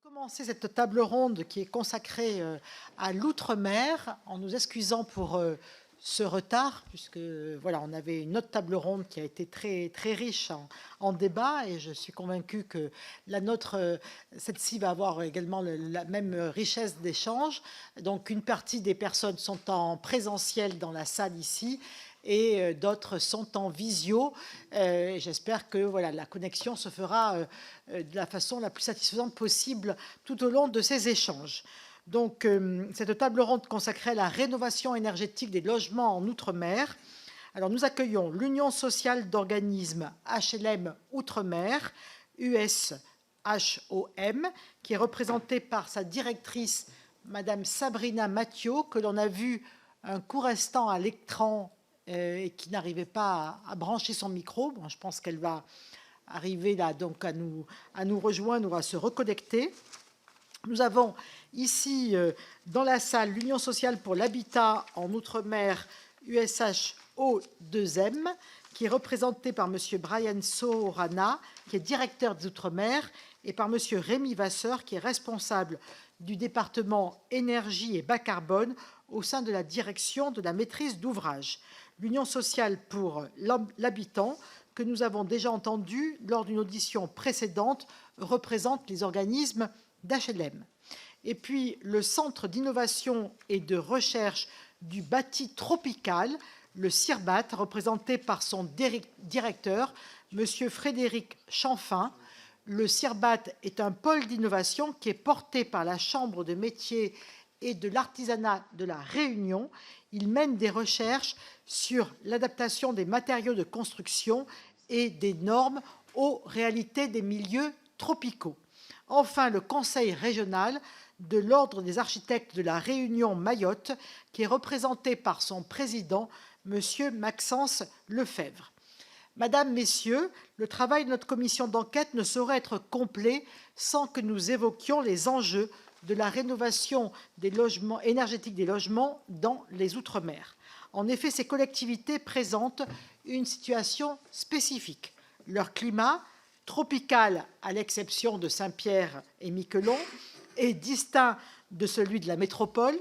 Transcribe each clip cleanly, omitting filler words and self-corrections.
Commencer cette table ronde qui est consacrée à l'outre-mer, en nous excusant pour ce retard, puisque voilà, on avait une autre table ronde qui a été très, très riche en débats, et je suis convaincue que la nôtre, celle-ci, va avoir également la même richesse d'échanges. Donc une partie des personnes sont en présentiel dans la salle ici, et d'autres sont en visio. J'espère que voilà, la connexion se fera de la façon la plus satisfaisante possible tout au long de ces échanges. Donc, cette table ronde consacrée à la rénovation énergétique des logements en Outre-mer. Alors, nous accueillons l'Union sociale d'organismes HLM Outre-mer, USHOM, qui est représentée par sa directrice, Madame Sabrina Mathieu, que l'on a vu un court instant à l'écran et qui n'arrivait pas à brancher son micro. Bon, je pense qu'elle va arriver là donc à nous rejoindre ou à se reconnecter. Nous avons ici dans la salle l'Union sociale pour l'habitat en Outre-mer, USHO2M, qui est représentée par M. Brian Soorana, qui est directeur des Outre-mer, et par M. Rémi Vasseur, qui est responsable du département énergie et bas carbone au sein de la direction de la maîtrise d'ouvrage. L'Union sociale pour l'habitant, que nous avons déjà entendu lors d'une audition précédente, représente les organismes d'HLM. Et puis le Centre d'innovation et de recherche du bâti tropical, le CIRBAT, représenté par son directeur, M. Frédéric Chanfin. Le CIRBAT est un pôle d'innovation qui est porté par la Chambre de métiers et de l'artisanat de La Réunion. Il mène des recherches sur l'adaptation des matériaux de construction et des normes aux réalités des milieux tropicaux. Enfin, le Conseil régional de l'Ordre des architectes de La Réunion Mayotte, qui est représenté par son président, M. Maxence Lefebvre. Madame, Messieurs, le travail de notre commission d'enquête ne saurait être complet sans que nous évoquions les enjeux de la rénovation des logements énergétiques des logements dans les Outre-mer. En effet, ces collectivités présentent une situation spécifique. Leur climat, tropical à l'exception de Saint-Pierre et Miquelon, est distinct de celui de la métropole.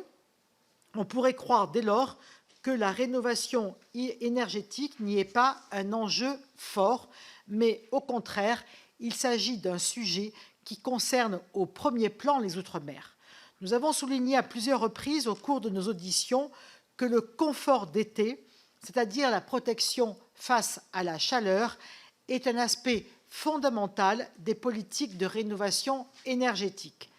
On pourrait croire dès lors que la rénovation énergétique n'y est pas un enjeu fort, mais au contraire, il s'agit d'un sujet qui concerne au premier plan les Outre-mer. Nous avons souligné à plusieurs reprises au cours de nos auditions que le confort d'été, c'est-à-dire la protection face à la chaleur, est un aspect fondamental des politiques de rénovation énergétique.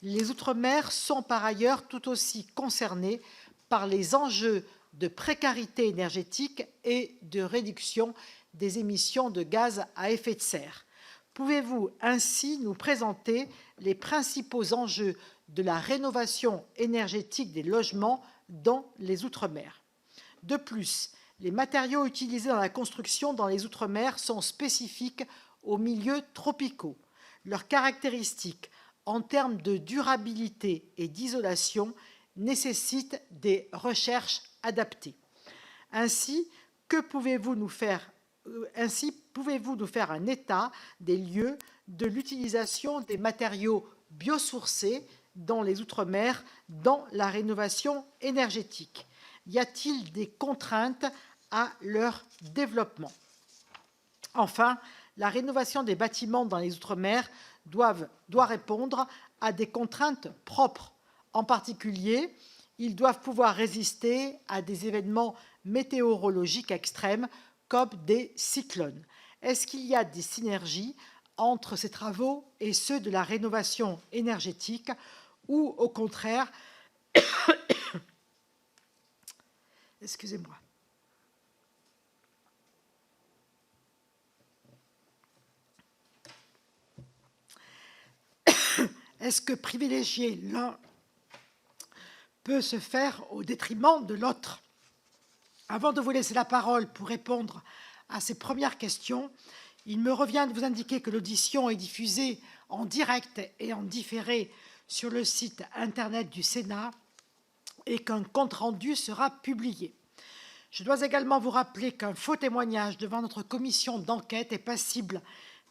Les Outre-mer sont par ailleurs tout aussi concernés par les enjeux de précarité énergétique et de réduction des émissions de gaz à effet de serre. Pouvez-vous ainsi nous présenter les principaux enjeux de la rénovation énergétique des logements dans les Outre-mer? De plus, les matériaux utilisés dans la construction dans les Outre-mer sont spécifiques aux milieux tropicaux. Leurs caractéristiques en termes de durabilité et d'isolation nécessitent des recherches adaptées. Ainsi, pouvez-vous nous faire un état des lieux de l'utilisation des matériaux biosourcés dans les Outre-mer dans la rénovation énergétique? Y a-t-il des contraintes à leur développement? Enfin, la rénovation des bâtiments dans les Outre-mer doit répondre à des contraintes propres. En particulier, ils doivent pouvoir résister à des événements météorologiques extrêmes comme des cyclones. Est-ce qu'il y a des synergies entre ces travaux et ceux de la rénovation énergétique ou, au contraire, excusez-moi. Est-ce que privilégier l'un peut se faire au détriment de l'autre? Avant de vous laisser la parole pour répondre à ces premières questions, il me revient de vous indiquer que l'audition est diffusée en direct et en différé sur le site internet du Sénat et qu'un compte-rendu sera publié. Je dois également vous rappeler qu'un faux témoignage devant notre commission d'enquête est passible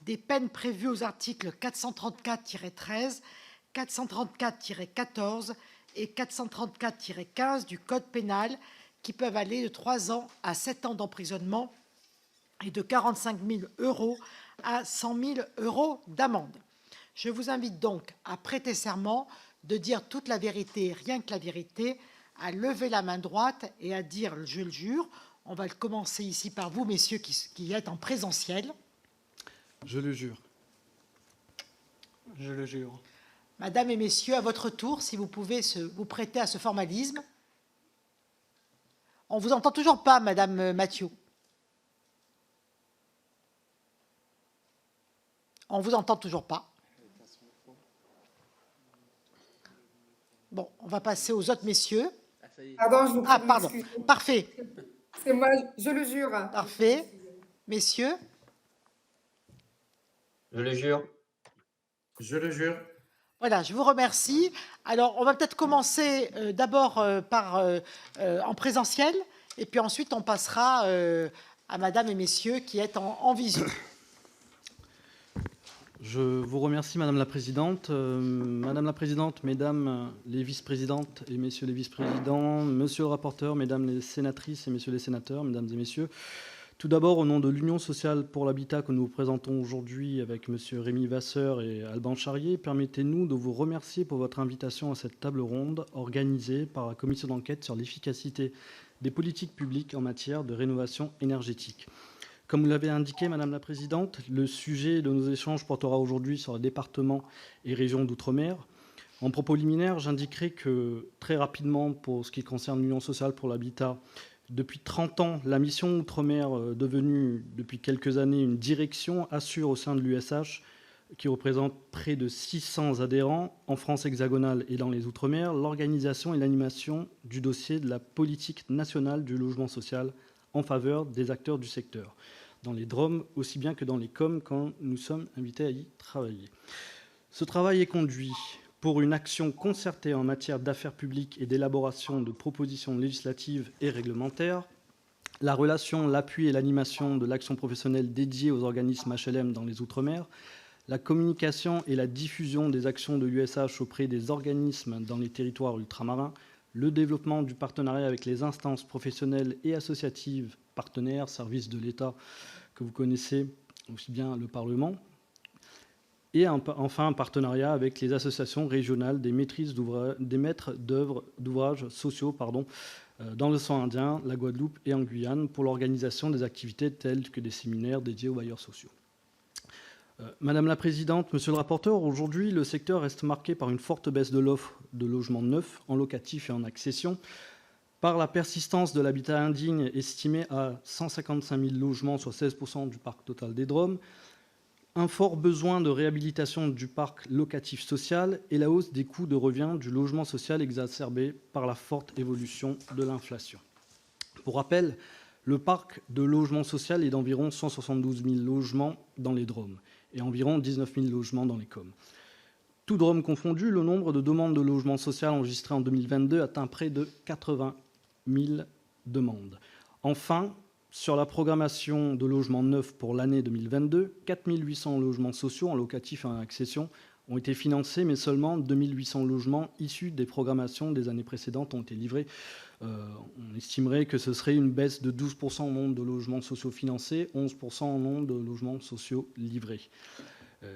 des peines prévues aux articles 434-13, 434-14 et 434-15 du Code pénal, qui peuvent aller de 3 ans à 7 ans d'emprisonnement et de 45 000 € à 100 000 € d'amende. Je vous invite donc à prêter serment de dire toute la vérité, rien que la vérité, à lever la main droite et à dire « je le jure ». On va commencer ici par vous, messieurs, qui êtes en présentiel. Je le jure. Je le jure. Madame et messieurs, à votre tour, si vous pouvez vous prêter à ce formalisme. On ne vous entend toujours pas, Madame Mathieu. On ne vous entend toujours pas. Bon, on va passer aux autres messieurs. Pardon, je vous prie de pardon. m'excuser. Parfait. C'est moi, je le jure. Parfait. Messieurs. Je le jure. Je le jure. Voilà, je vous remercie. Alors, on va peut-être commencer d'abord en présentiel, et puis ensuite on passera à Madame et Messieurs qui êtes en visio. Je vous remercie, Madame la Présidente. Madame la Présidente, Mesdames les vice-présidentes et Messieurs les vice-présidents, Monsieur le rapporteur, Mesdames les sénatrices et Messieurs les sénateurs, Mesdames et Messieurs, tout d'abord, au nom de l'Union sociale pour l'habitat que nous vous présentons aujourd'hui avec Monsieur Rémi Vasseur et Alban Charrier, permettez-nous de vous remercier pour votre invitation à cette table ronde organisée par la commission d'enquête sur l'efficacité des politiques publiques en matière de rénovation énergétique. Comme vous l'avez indiqué, Madame la Présidente, le sujet de nos échanges portera aujourd'hui sur les départements et régions d'outre-mer. En propos liminaire, j'indiquerai que, très rapidement, pour ce qui concerne l'Union sociale pour l'habitat, depuis 30 ans, la mission Outre-mer, devenue depuis quelques années une direction, assure au sein de l'USH, qui représente près de 600 adhérents en France hexagonale et dans les Outre-mer, l'organisation et l'animation du dossier de la politique nationale du logement social en faveur des acteurs du secteur, dans les DROM aussi bien que dans les COM quand nous sommes invités à y travailler. Ce travail est conduit pour une action concertée en matière d'affaires publiques et d'élaboration de propositions législatives et réglementaires, la relation, l'appui et l'animation de l'action professionnelle dédiée aux organismes HLM dans les Outre-mer, la communication et la diffusion des actions de l'USH auprès des organismes dans les territoires ultramarins, le développement du partenariat avec les instances professionnelles et associatives partenaires, services de l'État que vous connaissez, aussi bien le Parlement, et enfin un partenariat avec les associations régionales des maîtres d'ouvrages sociaux dans l'océan Indien, la Guadeloupe et en Guyane pour l'organisation des activités telles que des séminaires dédiés aux bailleurs sociaux. Madame la Présidente, Monsieur le rapporteur, aujourd'hui, le secteur reste marqué par une forte baisse de l'offre de logements neufs, en locatif et en accession, par la persistance de l'habitat indigne estimé à 155 000 logements, soit 16% du parc total des DROM, un fort besoin de réhabilitation du parc locatif social et la hausse des coûts de revient du logement social exacerbée par la forte évolution de l'inflation. Pour rappel, le parc de logement social est d'environ 172 000 logements dans les DROM et environ 19 000 logements dans les COM. Tout DROM confondu, le nombre de demandes de logement social enregistrées en 2022 atteint près de 80 000 demandes. Enfin, sur la programmation de logements neufs pour l'année 2022, 4 800 logements sociaux en locatif et en accession ont été financés, mais seulement 2 800 logements issus des programmations des années précédentes ont été livrés. On estimerait que ce serait une baisse de 12% au nombre de logements sociaux financés, 11% au nombre de logements sociaux livrés.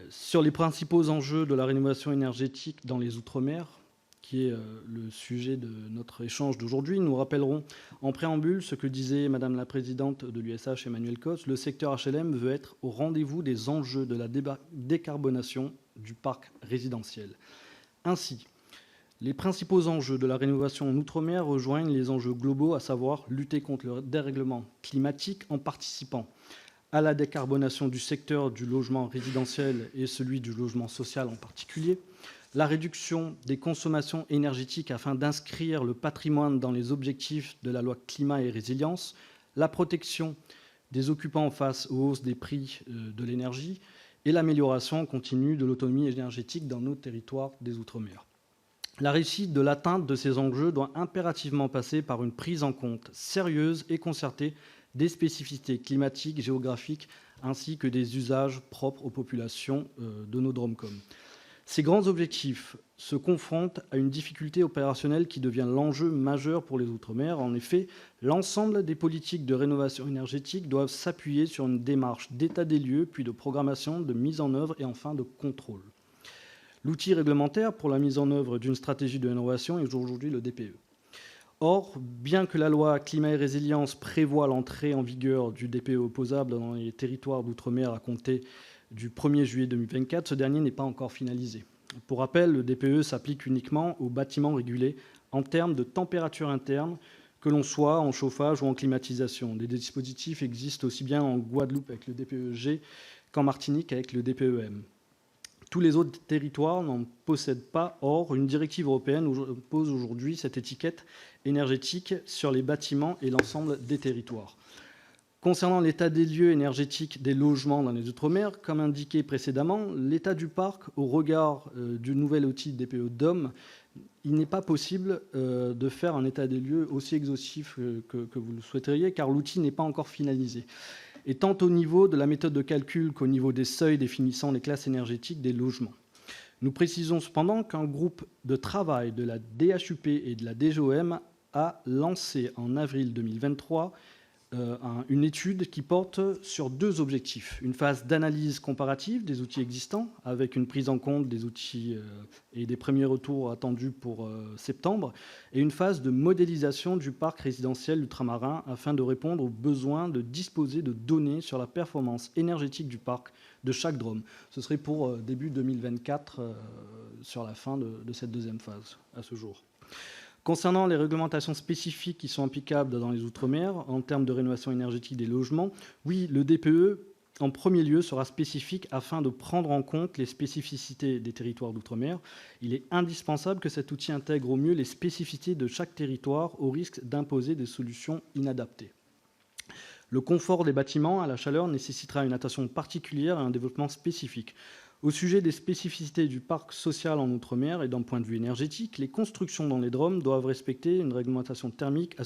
Sur les principaux enjeux de la rénovation énergétique dans les Outre-mer, qui est le sujet de notre échange d'aujourd'hui, nous rappellerons en préambule ce que disait Madame la Présidente de l'USH, Emmanuelle Cos. Le secteur HLM veut être au rendez-vous des enjeux de la décarbonation du parc résidentiel. Ainsi, les principaux enjeux de la rénovation en Outre-mer rejoignent les enjeux globaux, à savoir lutter contre le dérèglement climatique en participant à la décarbonation du secteur du logement résidentiel et celui du logement social en particulier, la réduction des consommations énergétiques afin d'inscrire le patrimoine dans les objectifs de la loi climat et résilience, la protection des occupants face aux hausses des prix de l'énergie et l'amélioration continue de l'autonomie énergétique dans nos territoires des Outre-mer. La réussite de l'atteinte de ces enjeux doit impérativement passer par une prise en compte sérieuse et concertée des spécificités climatiques, géographiques, ainsi que des usages propres aux populations de nos DROMCOM. Ces grands objectifs se confrontent à une difficulté opérationnelle qui devient l'enjeu majeur pour les Outre-mer. En effet, l'ensemble des politiques de rénovation énergétique doivent s'appuyer sur une démarche d'état des lieux, puis de programmation, de mise en œuvre et enfin de contrôle. L'outil réglementaire pour la mise en œuvre d'une stratégie de rénovation est aujourd'hui le DPE. Or, bien que la loi Climat et Résilience prévoit l'entrée en vigueur du DPE opposable dans les territoires d'outre-mer à compter du 1er juillet 2024, ce dernier n'est pas encore finalisé. Pour rappel, le DPE s'applique uniquement aux bâtiments régulés en termes de température interne, que l'on soit en chauffage ou en climatisation. Des dispositifs existent aussi bien en Guadeloupe avec le DPE-G qu'en Martinique avec le DPE-M. Tous les autres territoires n'en possèdent pas. Or, une directive européenne pose aujourd'hui cette étiquette énergétique sur les bâtiments et l'ensemble des territoires. Concernant l'état des lieux énergétiques des logements dans les Outre-mer, comme indiqué précédemment, l'état du parc au regard du nouvel outil DPE DOM, il n'est pas possible de faire un état des lieux aussi exhaustif que vous le souhaiteriez, car l'outil n'est pas encore finalisé. Et tant au niveau de la méthode de calcul qu'au niveau des seuils définissant les classes énergétiques des logements. Nous précisons cependant qu'un groupe de travail de la DHUP et de la DGOM a lancé en avril 2023 une étude qui porte sur deux objectifs. Une phase d'analyse comparative des outils existants, avec une prise en compte des outils et des premiers retours attendus pour septembre, et une phase de modélisation du parc résidentiel ultramarin, afin de répondre aux besoins de disposer de données sur la performance énergétique du parc de chaque DROM. Ce serait pour début 2024, sur la fin de cette deuxième phase, à ce jour. Concernant les réglementations spécifiques qui sont applicables dans les Outre-mer en termes de rénovation énergétique des logements, oui, le DPE, en premier lieu, sera spécifique afin de prendre en compte les spécificités des territoires d'Outre-mer. Il est indispensable que cet outil intègre au mieux les spécificités de chaque territoire au risque d'imposer des solutions inadaptées. Le confort des bâtiments à la chaleur nécessitera une attention particulière et un développement spécifique. Au sujet des spécificités du parc social en Outre-mer et d'un point de vue énergétique, les constructions dans les DROM doivent respecter une réglementation thermique,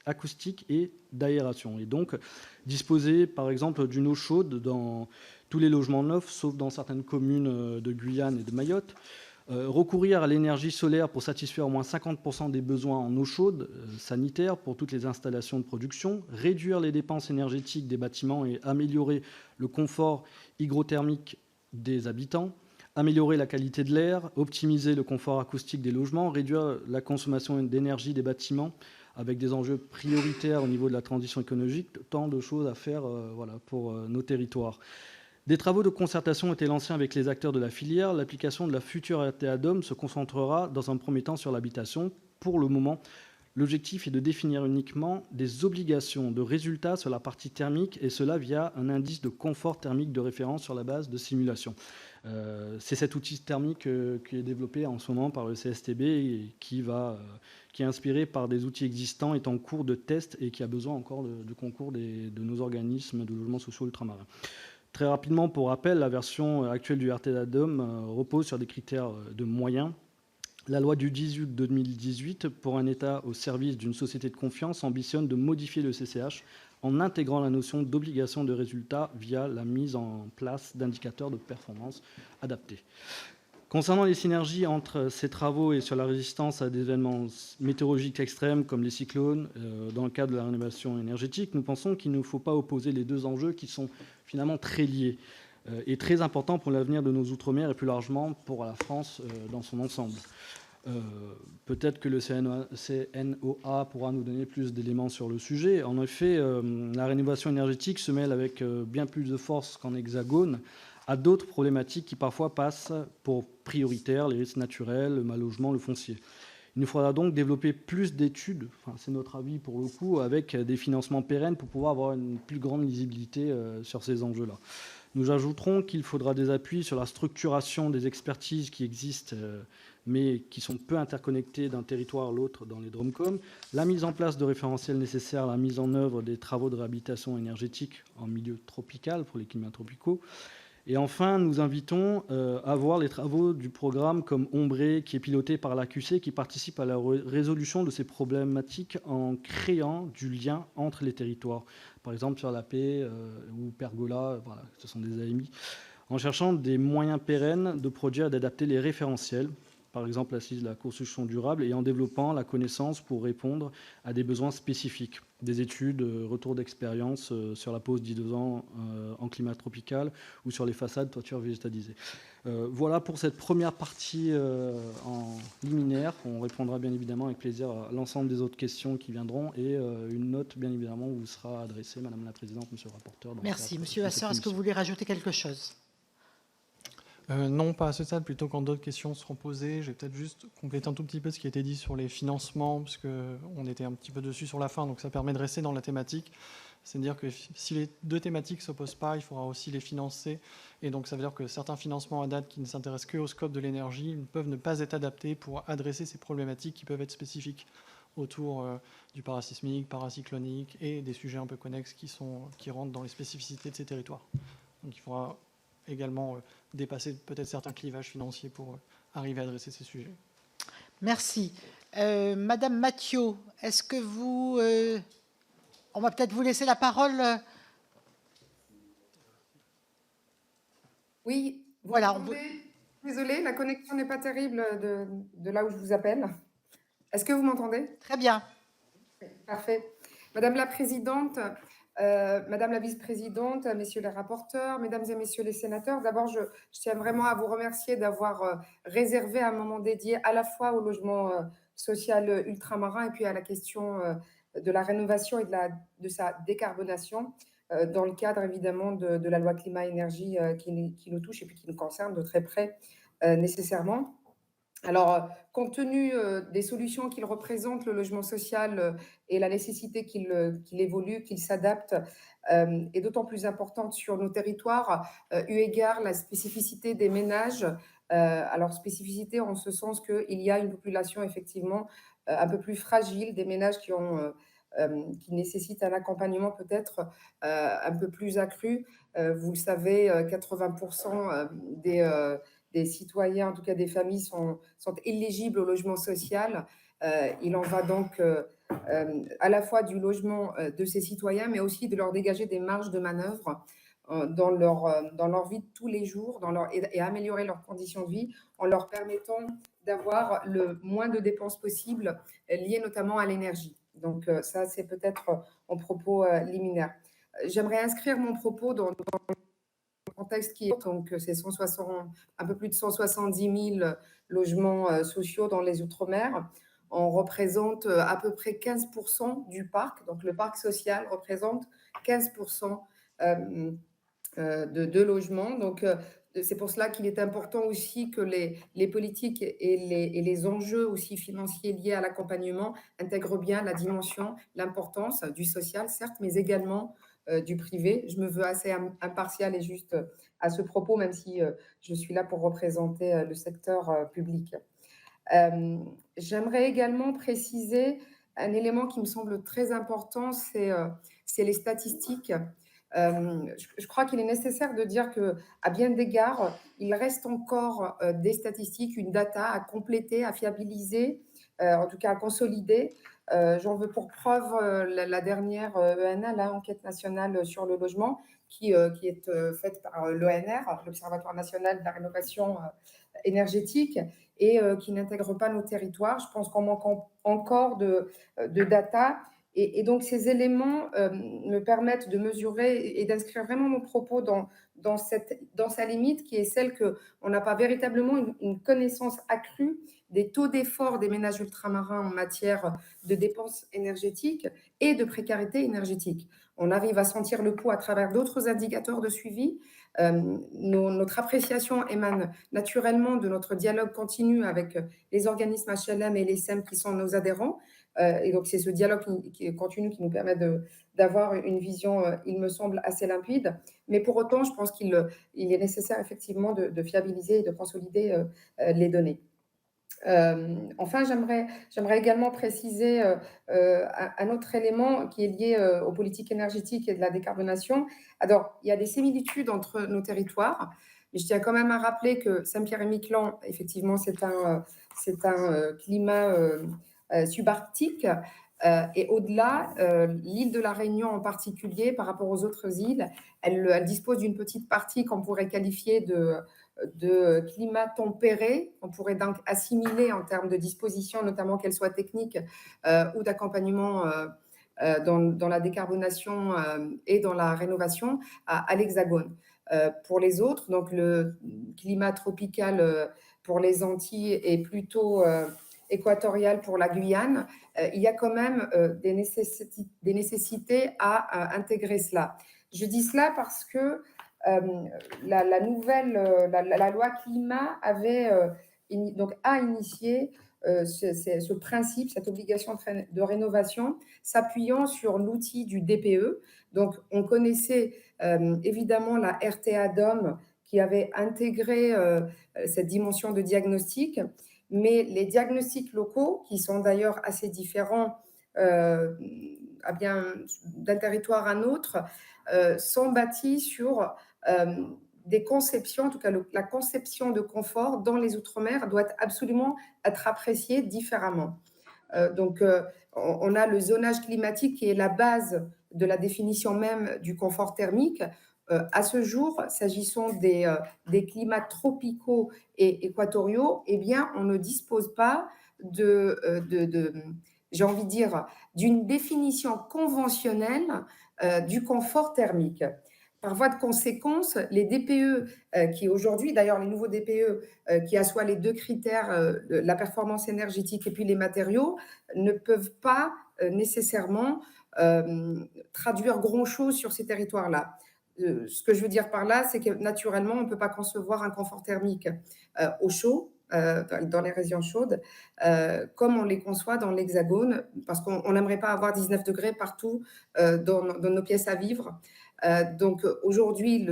acoustique et d'aération. Et donc disposer, par exemple, d'une eau chaude dans tous les logements neufs, sauf dans certaines communes de Guyane et de Mayotte. Recourir à l'énergie solaire pour satisfaire au moins 50% des besoins en eau chaude sanitaire pour toutes les installations de production, réduire les dépenses énergétiques des bâtiments et améliorer le confort hygrothermique des habitants, améliorer la qualité de l'air, optimiser le confort acoustique des logements, réduire la consommation d'énergie des bâtiments avec des enjeux prioritaires au niveau de la transition écologique, tant de choses à faire pour nos territoires. Des travaux de concertation ont été lancés avec les acteurs de la filière. L'application de la future RTADOM se concentrera dans un premier temps sur l'habitation. Pour le moment, l'objectif est de définir uniquement des obligations de résultats sur la partie thermique, et cela via un indice de confort thermique de référence sur la base de simulation. C'est cet outil thermique qui est développé en ce moment par le CSTB et qui est inspiré par des outils existants, est en cours de test et qui a besoin encore de concours de nos organismes de logements sociaux ultramarins. Très rapidement, pour rappel, la version actuelle du RTADOM repose sur des critères de moyens. La loi du 10 août 2018 pour un État au service d'une société de confiance ambitionne de modifier le CCH en intégrant la notion d'obligation de résultat via la mise en place d'indicateurs de performance adaptés. Concernant les synergies entre ces travaux et sur la résistance à des événements météorologiques extrêmes comme les cyclones, dans le cadre de la rénovation énergétique, nous pensons qu'il ne faut pas opposer les deux enjeux qui sont finalement très liés et très importants pour l'avenir de nos Outre-mer et plus largement pour la France dans son ensemble. Peut-être que le CNOA pourra nous donner plus d'éléments sur le sujet. En effet, la rénovation énergétique se mêle avec bien plus de force qu'en hexagone à d'autres problématiques qui parfois passent pour prioritaires, les risques naturels, le mal-logement, le foncier. Il nous faudra donc développer plus d'études, c'est notre avis pour le coup, avec des financements pérennes pour pouvoir avoir une plus grande lisibilité sur ces enjeux-là. Nous ajouterons qu'il faudra des appuis sur la structuration des expertises qui existent, mais qui sont peu interconnectées d'un territoire à l'autre dans les DROMCOM, la mise en place de référentiels nécessaires à la mise en œuvre des travaux de réhabilitation énergétique en milieu tropical pour les climats tropicaux. Et enfin, nous invitons à voir les travaux du programme comme Ombré, qui est piloté par l'AQC, qui participe à la résolution de ces problématiques en créant du lien entre les territoires. Par exemple, sur la paix ou Pergola, voilà, ce sont des AMI. en cherchant des moyens pérennes de produire et d'adapter les référentiels, par exemple l'assise de la construction durable, et en développant la connaissance pour répondre à des besoins spécifiques. Des études, retours d'expérience sur la pose d'isolants en climat tropical ou sur les façades, toitures végétalisées. Voilà pour cette première partie en liminaire. On répondra bien évidemment avec plaisir à l'ensemble des autres questions qui viendront et une note bien évidemment vous sera adressée, Madame la Présidente, Monsieur le rapporteur. Merci. Monsieur Vasseur, est-ce que vous voulez rajouter quelque chose? Non, pas à ce stade. Plutôt quand d'autres questions seront posées, je vais peut-être juste compléter un tout petit peu ce qui a été dit sur les financements, parce qu'on était un petit peu dessus sur la fin, donc ça permet de rester dans la thématique. C'est-à-dire que si les deux thématiques ne s'opposent pas, il faudra aussi les financer. Et donc ça veut dire que certains financements à date qui ne s'intéressent qu'au scope de l'énergie peuvent ne pas être adaptés pour adresser ces problématiques qui peuvent être spécifiques autour du parasismique, paracyclonique et des sujets un peu connexes qui rentrent dans les spécificités de ces territoires. Donc il faudra également dépasser peut-être certains clivages financiers pour arriver à adresser ces sujets. Merci. Madame Mathieu, est-ce que vous... on va peut-être vous laisser la parole. Oui, Voilà. Désolée, la connexion n'est pas terrible de là où je vous appelle. Est-ce que vous m'entendez? Très bien. Parfait. Madame la Présidente, Madame la Vice-présidente, Messieurs les rapporteurs, Mesdames et Messieurs les sénateurs, d'abord, je tiens vraiment à vous remercier d'avoir réservé un moment dédié à la fois au logement social ultramarin et puis à la question de la rénovation et de sa décarbonation dans le cadre évidemment de la loi climat-énergie qui nous touche et puis qui nous concerne de très près nécessairement. Alors, compte tenu des solutions qu'il représente, le logement social, et la nécessité qu'il évolue, qu'il s'adapte, est d'autant plus importante sur nos territoires, eu égard la spécificité des ménages. Alors, spécificité en ce sens qu'il y a une population effectivement un peu plus fragile, des ménages qui nécessitent un accompagnement peut-être un peu plus accru. Vous le savez, 80% des citoyens, en tout cas des familles, sont éligibles au logement social. Il en va donc à la fois du logement de ces citoyens, mais aussi de leur dégager des marges de manœuvre dans leur vie de tous les jours et améliorer leurs conditions de vie en leur permettant d'avoir le moins de dépenses possibles liées notamment à l'énergie. Donc ça, c'est peut-être en propos liminaire. J'aimerais inscrire mon propos dans le contexte qui est, donc c'est un peu plus de 170 000 logements sociaux dans les Outre-mer. On représente à peu près 15% du parc, donc le parc social représente 15% de logements. Donc c'est pour cela qu'il est important aussi que les politiques et les enjeux aussi financiers liés à l'accompagnement intègrent bien la dimension, l'importance du social, certes, mais également du privé. Je me veux assez impartiale et juste à ce propos, même si je suis là pour représenter le secteur public. J'aimerais également préciser un élément qui me semble très important, c'est les statistiques. Je crois qu'il est nécessaire de dire qu'à bien d'égards, il reste encore des statistiques, une data à compléter, à fiabiliser, en tout cas à consolider. J'en veux pour preuve la dernière ENA, l'enquête nationale sur le logement, qui est faite par l'ONR, l'Observatoire national de la rénovation énergétique, et qui n'intègre pas nos territoires. Je pense qu'on manque encore de data. Et donc, ces éléments me permettent de mesurer et d'inscrire vraiment mon propos dans sa limite, qui est celle qu'on n'a pas véritablement une connaissance accrue des taux d'effort des ménages ultramarins en matière de dépenses énergétiques et de précarité énergétique. On arrive à sentir le pouls à travers d'autres indicateurs de suivi. Notre appréciation émane naturellement de notre dialogue continu avec les organismes HLM et les SEM qui sont nos adhérents. Et donc, c'est ce dialogue continu qui nous permet d'avoir une vision, il me semble, assez limpide. Mais pour autant, je pense qu'il est nécessaire effectivement de fiabiliser et de consolider les données. Enfin, j'aimerais également préciser un autre élément qui est lié aux politiques énergétiques et de la décarbonation. Alors, il y a des similitudes entre nos territoires, mais je tiens quand même à rappeler que Saint-Pierre-et-Miquelon, effectivement, c'est un climat subarctique. Et au-delà, l'île de la Réunion en particulier, par rapport aux autres îles, elle dispose d'une petite partie qu'on pourrait qualifier de climat tempéré. On pourrait donc assimiler en termes de dispositions, notamment qu'elles soient techniques ou d'accompagnement dans la décarbonation et dans la rénovation à l'Hexagone. Pour les autres, donc le climat tropical pour les Antilles est plutôt équatorial pour la Guyane. Il y a quand même des nécessités à intégrer cela. Je dis cela parce que la nouvelle, la loi climat avait a initié ce principe, cette obligation de rénovation, s'appuyant sur l'outil du DPE. Donc, on connaissait évidemment la RTA DOM qui avait intégré cette dimension de diagnostic, mais les diagnostics locaux, qui sont d'ailleurs assez différents d'un territoire à un autre, sont bâtis sur des conceptions, en tout cas la conception de confort dans les Outre-mer doit absolument être appréciée différemment. On a le zonage climatique qui est la base de la définition même du confort thermique. À ce jour, s'agissant des climats tropicaux et équatoriaux, eh bien, on ne dispose pas j'ai envie de dire, d'une définition conventionnelle du confort thermique. Par voie de conséquence, les DPE qui aujourd'hui, d'ailleurs les nouveaux DPE qui assoient les deux critères, la performance énergétique et puis les matériaux, ne peuvent pas nécessairement traduire grand-chose sur ces territoires-là. Ce que je veux dire par là, c'est que naturellement, on ne peut pas concevoir un confort thermique au chaud, dans les régions chaudes, comme on les conçoit dans l'Hexagone, parce qu'on n'aimerait pas avoir 19 degrés partout dans nos pièces à vivre. Donc aujourd'hui,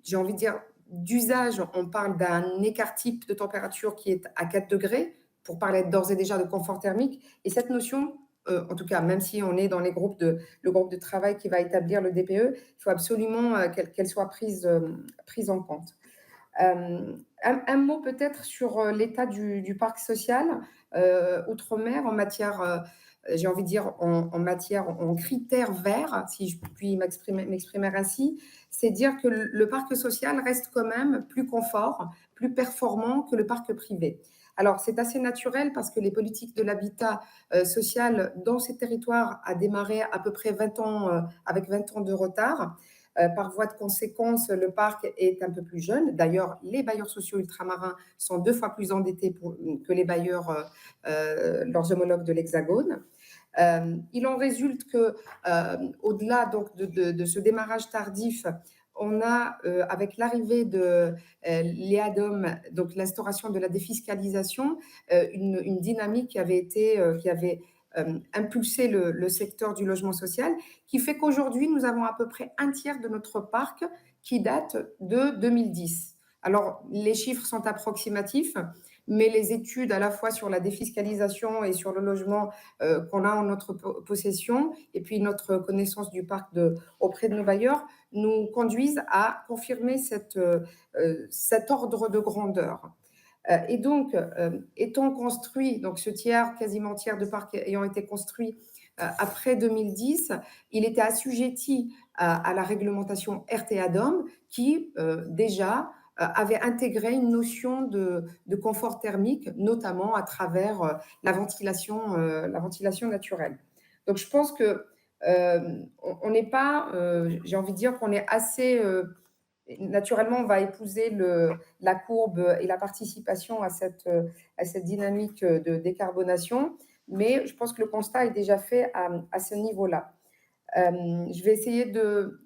j'ai envie de dire, d'usage, on parle d'un écart type de température qui est à 4 degrés, pour parler d'ores et déjà de confort thermique. Et cette notion, en tout cas, même si on est dans le groupe de travail qui va établir le DPE, il faut absolument qu'elle soit prise en compte. Un mot peut-être sur l'état du parc social outre-mer en matière, j'ai envie de dire, en critères verts, si je puis m'exprimer ainsi, c'est dire que le parc social reste quand même plus confort, plus performant que le parc privé. Alors, c'est assez naturel parce que les politiques de l'habitat social dans ces territoires a démarré à peu près 20 ans, avec 20 ans de retard. Par voie de conséquence, le parc est un peu plus jeune. D'ailleurs, les bailleurs sociaux ultramarins sont 2 fois plus endettés que les bailleurs, leurs homologues de l'Hexagone. Il en résulte que, au-delà donc de ce démarrage tardif, on a, avec l'arrivée de l'EADOM, donc l'instauration de la défiscalisation, une dynamique qui avait impulsé le secteur du logement social, qui fait qu'aujourd'hui, nous avons à peu près un tiers de notre parc qui date de 2010. Alors, les chiffres sont approximatifs, mais les études à la fois sur la défiscalisation et sur le logement qu'on a en notre possession, et puis notre connaissance du parc auprès de nos bailleurs, nous conduisent à confirmer cet ordre de grandeur. Et donc, étant construit, donc ce quasiment tiers de parc ayant été construit après 2010, il était assujetti à la réglementation RTA-DOM qui, déjà, avait intégré une notion de confort thermique, notamment à travers la ventilation naturelle. Donc, je pense que on n'est pas, j'ai envie de dire qu'on est assez... naturellement, on va épouser la courbe et la participation à cette dynamique de décarbonation, mais je pense que le constat est déjà fait à ce niveau-là. Je vais essayer de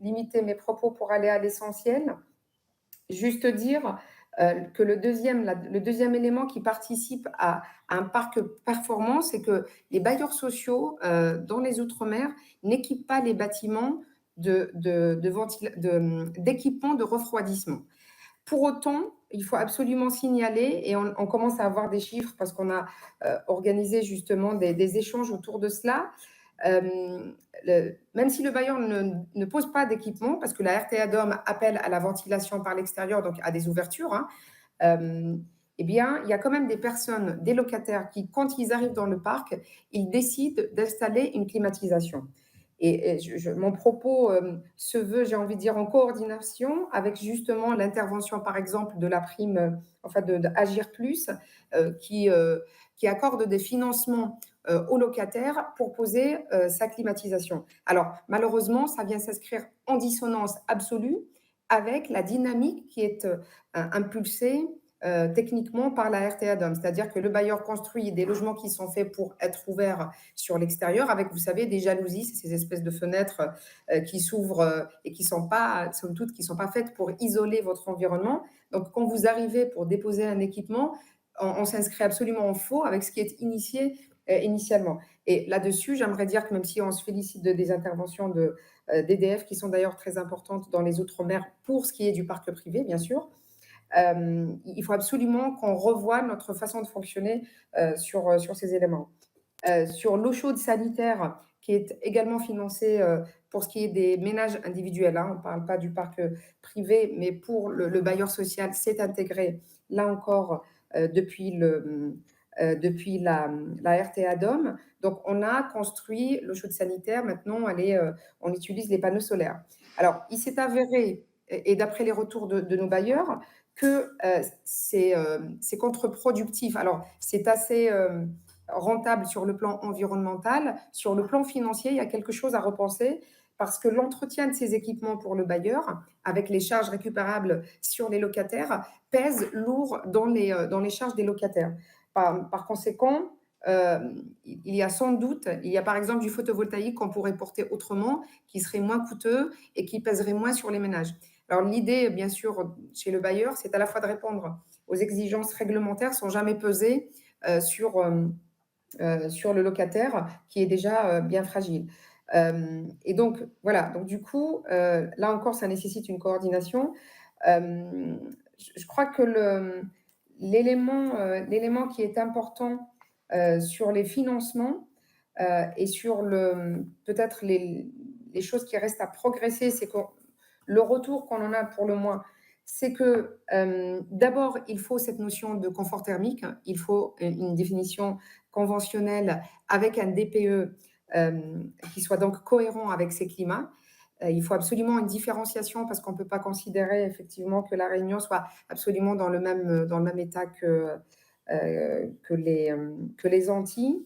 limiter mes propos pour aller à l'essentiel. Juste dire que le deuxième élément qui participe à un parc performant, c'est que les bailleurs sociaux dans les Outre-mer n'équipent pas les bâtiments d'équipements de refroidissement. Pour autant, il faut absolument signaler, et on commence à avoir des chiffres parce qu'on a organisé justement des échanges autour de cela, même si le bailleur ne pose pas d'équipement, parce que la RTA-DOM appelle à la ventilation par l'extérieur, donc à des ouvertures, eh bien, il y a quand même des personnes, des locataires qui, quand ils arrivent dans le parc, ils décident d'installer une climatisation. Et mon propos se veut, j'ai envie de dire, en coordination avec justement l'intervention, par exemple, de la prime, enfin de Agir Plus, qui accorde des financements aux locataires pour poser sa climatisation. Alors, malheureusement, ça vient s'inscrire en dissonance absolue avec la dynamique qui est impulsée techniquement par la RTA DOM. C'est-à-dire que le bailleur construit des logements qui sont faits pour être ouverts sur l'extérieur avec, vous savez, des jalousies, c'est ces espèces de fenêtres qui s'ouvrent et qui sont pas, somme toute, qui sont pas faites pour isoler votre environnement. Donc, quand vous arrivez pour déposer un équipement, on s'inscrit absolument en faux avec ce qui est initié initialement. Et là-dessus, j'aimerais dire que même si on se félicite des interventions d'EDF, qui sont d'ailleurs très importantes dans les Outre-mer pour ce qui est du parc privé, bien sûr, il faut absolument qu'on revoie notre façon de fonctionner sur ces éléments. Sur l'eau chaude sanitaire, qui est également financée pour ce qui est des ménages individuels, hein, on ne parle pas du parc privé, mais pour le bailleur social, c'est intégré, là encore, depuis la RTA DOM. Donc, on a construit l'eau chaude sanitaire. Maintenant, on utilise les panneaux solaires. Alors, il s'est avéré, et d'après les retours de nos bailleurs, que c'est contre-productif. Alors, c'est assez rentable sur le plan environnemental. Sur le plan financier, il y a quelque chose à repenser parce que l'entretien de ces équipements pour le bailleur, avec les charges récupérables sur les locataires, pèse lourd dans les charges des locataires. Par conséquent, il y a sans doute, il y a par exemple du photovoltaïque qu'on pourrait porter autrement, qui serait moins coûteux et qui pèserait moins sur les ménages. Alors l'idée, bien sûr, chez le bailleur, c'est à la fois de répondre aux exigences réglementaires sans jamais peser sur le locataire qui est déjà bien fragile. Et donc, voilà. Donc, du coup, là encore, ça nécessite une coordination. Je crois que l'élément qui est important sur les financements et sur peut-être les choses qui restent à progresser, c'est que le retour qu'on en a pour le moins, c'est que d'abord, il faut cette notion de confort thermique, il faut une définition conventionnelle avec un DPE qui soit donc cohérent avec ces climats. Il faut absolument une différenciation parce qu'on ne peut pas considérer effectivement que la Réunion soit absolument dans le même état que les Antilles.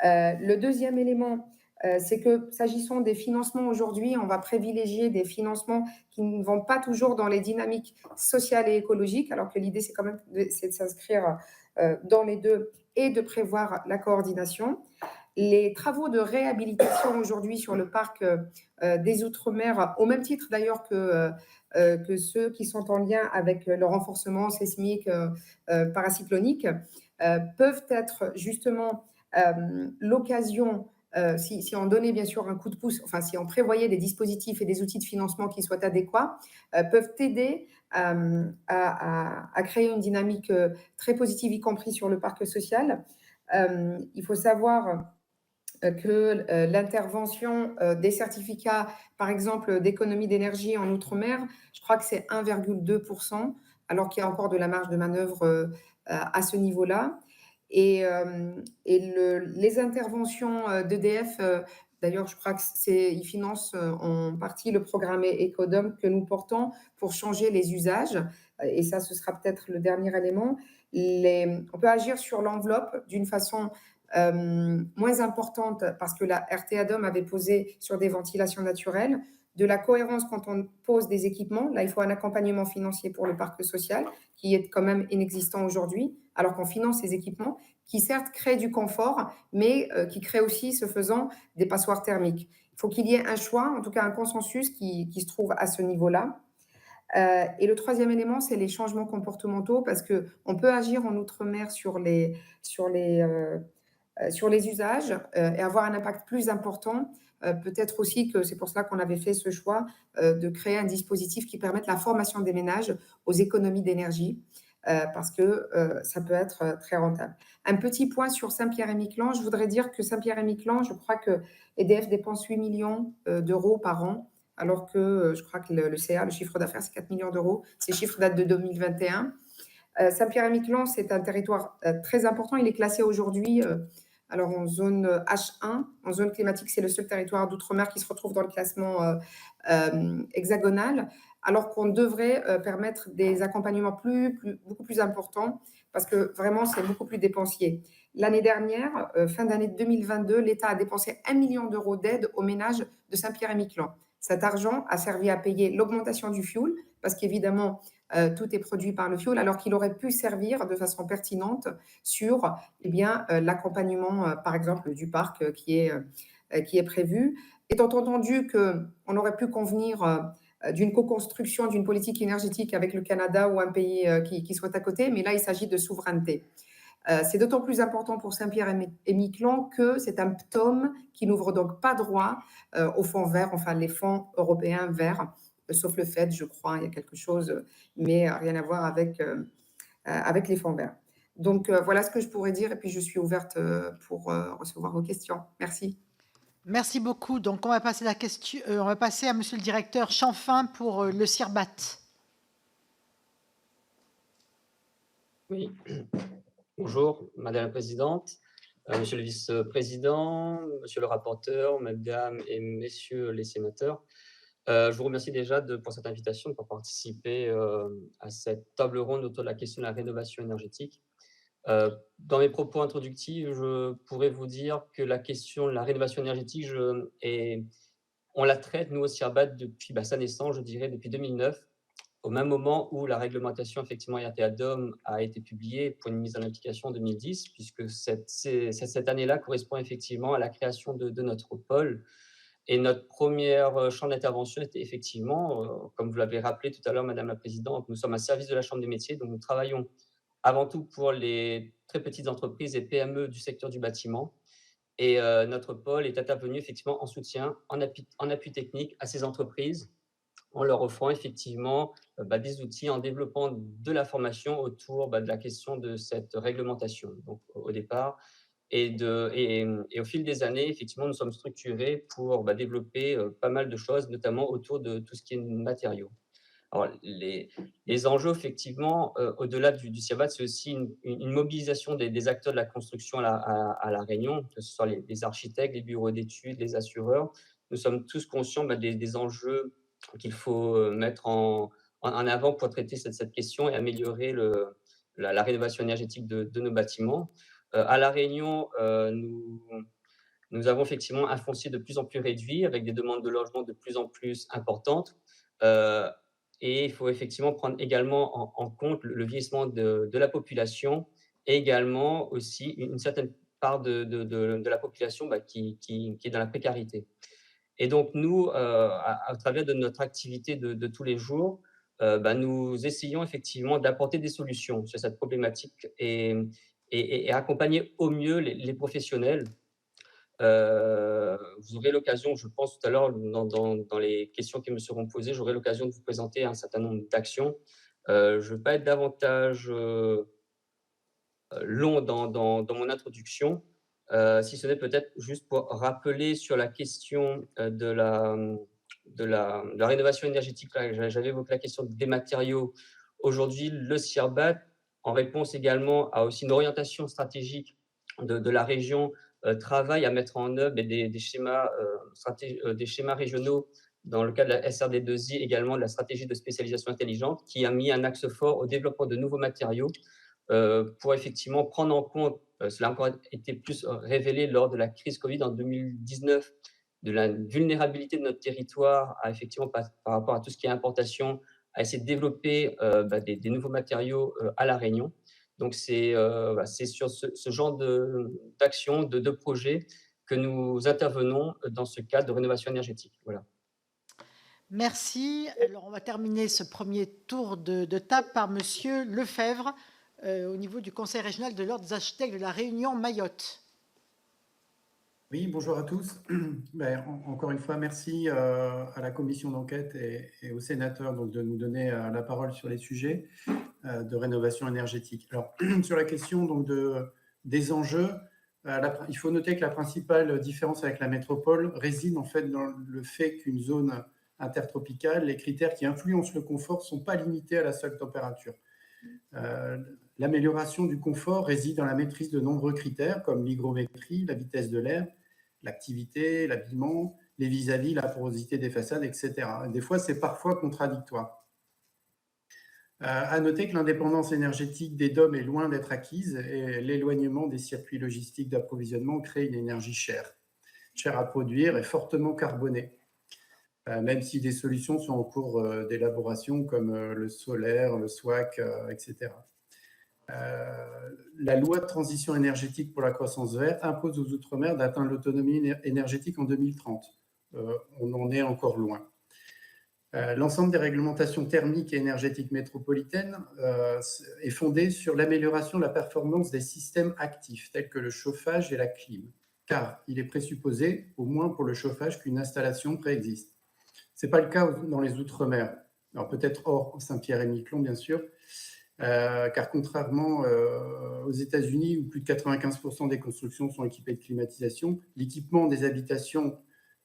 Le deuxième élément, c'est que s'agissant des financements aujourd'hui, on va privilégier des financements qui ne vont pas toujours dans les dynamiques sociales et écologiques, alors que l'idée, c'est quand même de s'inscrire dans les deux et de prévoir la coordination. Les travaux de réhabilitation aujourd'hui sur le parc des Outre-mer, au même titre d'ailleurs que ceux qui sont en lien avec le renforcement sismique paracyclonique, peuvent être justement l'occasion, si on donnait bien sûr un coup de pouce, enfin si on prévoyait des dispositifs et des outils de financement qui soient adéquats, peuvent aider à créer une dynamique très positive, y compris sur le parc social. Il faut savoir que l'intervention des certificats, par exemple, d'économie d'énergie en Outre-mer, je crois que c'est 1,2%, alors qu'il y a encore de la marge de manœuvre à ce niveau-là. Et les interventions d'EDF, d'ailleurs, je crois qu'ils financent en partie le programme Ecodom que nous portons pour changer les usages. Et ça, ce sera peut-être le dernier élément. On peut agir sur l'enveloppe d'une façon moins importante parce que la RTA DOM avait posé sur des ventilations naturelles, de la cohérence quand on pose des équipements. Là, il faut un accompagnement financier pour le parc social qui est quand même inexistant aujourd'hui, alors qu'on finance ces équipements qui certes créent du confort, mais qui créent aussi, ce faisant, des passoires thermiques. Il faut qu'il y ait un choix, en tout cas un consensus qui se trouve à ce niveau-là. Et le troisième élément, c'est les changements comportementaux, parce qu'on peut agir en Outre-mer sur les usages et avoir un impact plus important. Peut-être aussi que c'est pour cela qu'on avait fait ce choix de créer un dispositif qui permette la formation des ménages aux économies d'énergie, parce que ça peut être très rentable. Un petit point sur Saint-Pierre-et-Miquelon, je voudrais dire que Saint-Pierre-et-Miquelon, je crois que EDF dépense 8 millions d'euros par an, alors que je crois que le CA, le chiffre d'affaires, c'est 4 millions d'euros. Ces chiffres datent de 2021. Saint-Pierre-et-Miquelon, c'est un territoire très important. Il est classé aujourd'hui alors en zone H1, en zone climatique. C'est le seul territoire d'outre-mer qui se retrouve dans le classement hexagonal, alors qu'on devrait permettre des accompagnements beaucoup plus importants parce que vraiment, c'est beaucoup plus dépensier. L'année dernière, fin d'année 2022, l'État a dépensé 1 million d'euros d'aide aux ménages de Saint-Pierre-et-Miquelon. Cet argent a servi à payer l'augmentation du fioul, parce qu'évidemment, tout est produit par le fioul, alors qu'il aurait pu servir de façon pertinente sur l'accompagnement, par exemple, du parc qui est prévu. Étant entendu qu'on aurait pu convenir d'une co-construction d'une politique énergétique avec le Canada ou un pays qui soit à côté, mais là, il s'agit de souveraineté. C'est d'autant plus important pour Saint-Pierre-et-Miquelon que c'est un PTOM qui n'ouvre donc pas droit aux fonds verts, enfin les fonds européens verts, sauf le fait, je crois, il y a quelque chose, mais rien à voir avec les fonds verts. Donc voilà ce que je pourrais dire, et puis je suis ouverte pour recevoir vos questions. Merci. Merci beaucoup. Donc, on va passer on va passer à Monsieur le directeur Chanfin pour le CIRBAT. Oui, bonjour Madame la Présidente, Monsieur le Vice-président, Monsieur le rapporteur, Mesdames et Messieurs les sénateurs. Je vous remercie déjà pour cette invitation pour participer à cette table ronde autour de la question de la rénovation énergétique. Dans mes propos introductifs, je pourrais vous dire que la question de la rénovation énergétique, on la traite, nous, au CIRBAT, depuis sa naissance, je dirais, depuis 2009, au même moment où la réglementation, effectivement, RTA-DOM a été publiée pour une mise en application en 2010, puisque cette année-là correspond effectivement à la création de notre pôle. Et notre première champ d'intervention était effectivement, comme vous l'avez rappelé tout à l'heure, Madame la Présidente, nous sommes un service de la Chambre des métiers, donc nous travaillons avant tout pour les très petites entreprises et PME du secteur du bâtiment. Et notre pôle est intervenu effectivement en soutien, en appui technique à ces entreprises, en leur offrant effectivement des outils, en développant de la formation autour de la question de cette réglementation. Donc, au départ, et au fil des années, effectivement, nous sommes structurés pour développer pas mal de choses, notamment autour de tout ce qui est matériaux. Alors, les enjeux, effectivement, au-delà du CIRBAT, c'est aussi une mobilisation des acteurs de la construction à La Réunion, que ce soit les architectes, les bureaux d'études, les assureurs. Nous sommes tous conscients des enjeux qu'il faut mettre en avant pour traiter cette question et améliorer la rénovation énergétique de nos bâtiments. À La Réunion, nous avons effectivement un foncier de plus en plus réduit, avec des demandes de logement de plus en plus importantes. Et il faut effectivement prendre également en compte le vieillissement de la population, et également aussi une certaine part de la population qui est dans la précarité. Et donc nous, à travers de notre activité de tous les jours, nous essayons effectivement d'apporter des solutions sur cette problématique et accompagner au mieux les professionnels. Vous aurez l'occasion, je pense tout à l'heure, dans les questions qui me seront posées, j'aurai l'occasion de vous présenter un certain nombre d'actions. Je ne veux pas être davantage long dans mon introduction, si ce n'est peut-être juste pour rappeler sur la question de la rénovation énergétique. Là, j'avais évoqué la question des matériaux. Aujourd'hui, le CIRBAT, en réponse également à aussi une orientation stratégique de la région, travaille à mettre en œuvre des schémas régionaux dans le cadre de la SRD2I, également de la stratégie de spécialisation intelligente, qui a mis un axe fort au développement de nouveaux matériaux pour effectivement prendre en compte, cela a encore été plus révélé lors de la crise Covid en 2019, de la vulnérabilité de notre territoire effectivement par rapport à tout ce qui est importation, à essayer de développer des nouveaux matériaux à La Réunion. Donc c'est sur ce genre d'action, de projet que nous intervenons dans ce cadre de rénovation énergétique. Voilà. Merci. Alors, on va terminer ce premier tour de table par Monsieur Lefebvre, au niveau du Conseil régional de l'Ordre des architectes de la Réunion Mayotte. Oui, bonjour à tous. Encore une fois, merci à la commission d'enquête et aux sénateurs donc, de nous donner la parole sur les sujets de rénovation énergétique. Alors, sur la question donc, des enjeux, il faut noter que la principale différence avec la métropole réside en fait dans le fait qu'une zone intertropicale, les critères qui influencent le confort ne sont pas limités à la seule température. L'amélioration du confort réside dans la maîtrise de nombreux critères comme l'hygrométrie, la vitesse de l'air, l'activité, l'habillement, les vis-à-vis, la porosité des façades, etc. Des fois, c'est parfois contradictoire. À noter que l'indépendance énergétique des DOM est loin d'être acquise et l'éloignement des circuits logistiques d'approvisionnement crée une énergie chère à produire et fortement carbonée, même si des solutions sont en cours d'élaboration comme le solaire, le SWAC, etc. La loi de transition énergétique pour la croissance verte impose aux Outre-mer d'atteindre l'autonomie énergétique en 2030. On en est encore loin. L'ensemble des réglementations thermiques et énergétiques métropolitaines est fondé sur l'amélioration de la performance des systèmes actifs, tels que le chauffage et la clim, car il est présupposé, au moins pour le chauffage, qu'une installation préexiste. Ce n'est pas le cas dans les Outre-mer, alors peut-être hors Saint-Pierre-et-Miquelon, bien sûr, car contrairement aux États-Unis, où plus de 95% des constructions sont équipées de climatisation, l'équipement des habitations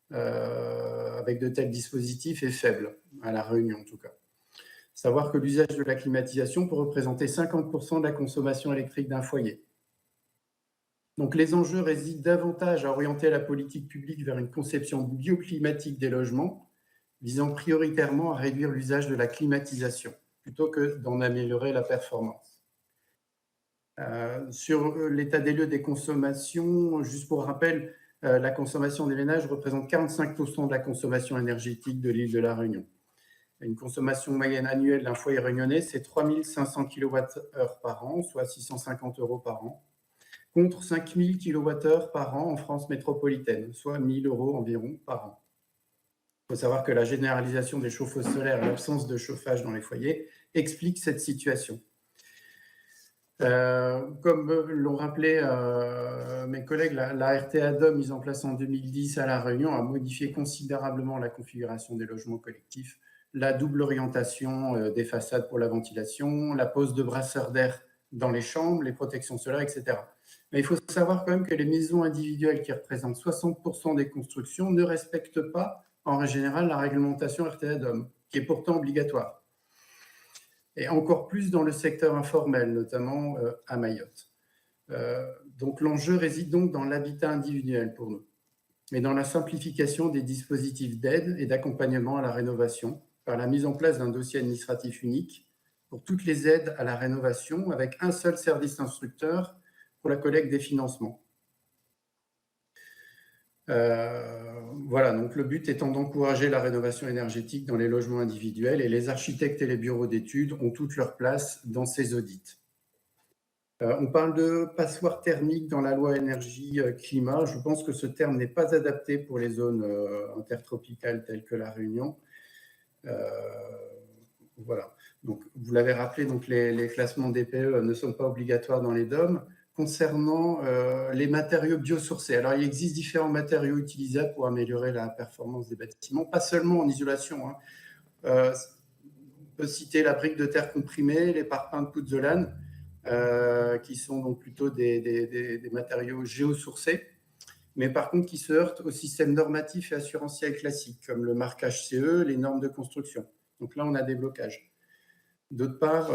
avec de tels dispositifs est faible, à La Réunion en tout cas. Savoir que l'usage de la climatisation peut représenter 50% de la consommation électrique d'un foyer. Donc les enjeux résident davantage à orienter la politique publique vers une conception bioclimatique des logements, visant prioritairement à réduire l'usage de la climatisation, plutôt que d'en améliorer la performance. Sur l'état des lieux des consommations, juste pour rappel, la consommation des ménages représente 45% de la consommation énergétique de l'île de La Réunion. Une consommation moyenne annuelle d'un foyer réunionnais, c'est 3500 kWh par an, soit 650 € par an, contre 5000 kWh par an en France métropolitaine, soit 1000 € environ par an. Il faut savoir que la généralisation des chauffe-eau solaires et l'absence de chauffage dans les foyers explique cette situation. Comme l'ont rappelé mes collègues, la RTA-DOM mise en place en 2010 à La Réunion a modifié considérablement la configuration des logements collectifs, la double orientation des façades pour la ventilation, la pose de brasseurs d'air dans les chambres, les protections solaires, etc. Mais il faut savoir quand même que les maisons individuelles qui représentent 60% des constructions ne respectent pas, en général, la réglementation RTA-DOM, qui est pourtant obligatoire. Et encore plus dans le secteur informel, notamment à Mayotte. Donc l'enjeu réside donc dans l'habitat individuel pour nous, mais dans la simplification des dispositifs d'aide et d'accompagnement à la rénovation par la mise en place d'un dossier administratif unique pour toutes les aides à la rénovation avec un seul service instructeur pour la collecte des financements. Voilà, donc le but étant d'encourager la rénovation énergétique dans les logements individuels et les architectes et les bureaux d'études ont toute leur place dans ces audits. On parle de passoire thermique dans la loi énergie-climat. Je pense que ce terme n'est pas adapté pour les zones intertropicales telles que La Réunion. Voilà, donc vous l'avez rappelé, donc les classements DPE ne sont pas obligatoires dans les DOM. Concernant les matériaux biosourcés. Alors, il existe différents matériaux utilisables pour améliorer la performance des bâtiments, pas seulement en isolation. On peut citer la brique de terre comprimée, les parpaings de pouzzolane, qui sont donc plutôt des matériaux géosourcés, mais par contre qui se heurtent au système normatif et assurantiel classique, comme le marquage CE, les normes de construction. Donc là, on a des blocages. D'autre part,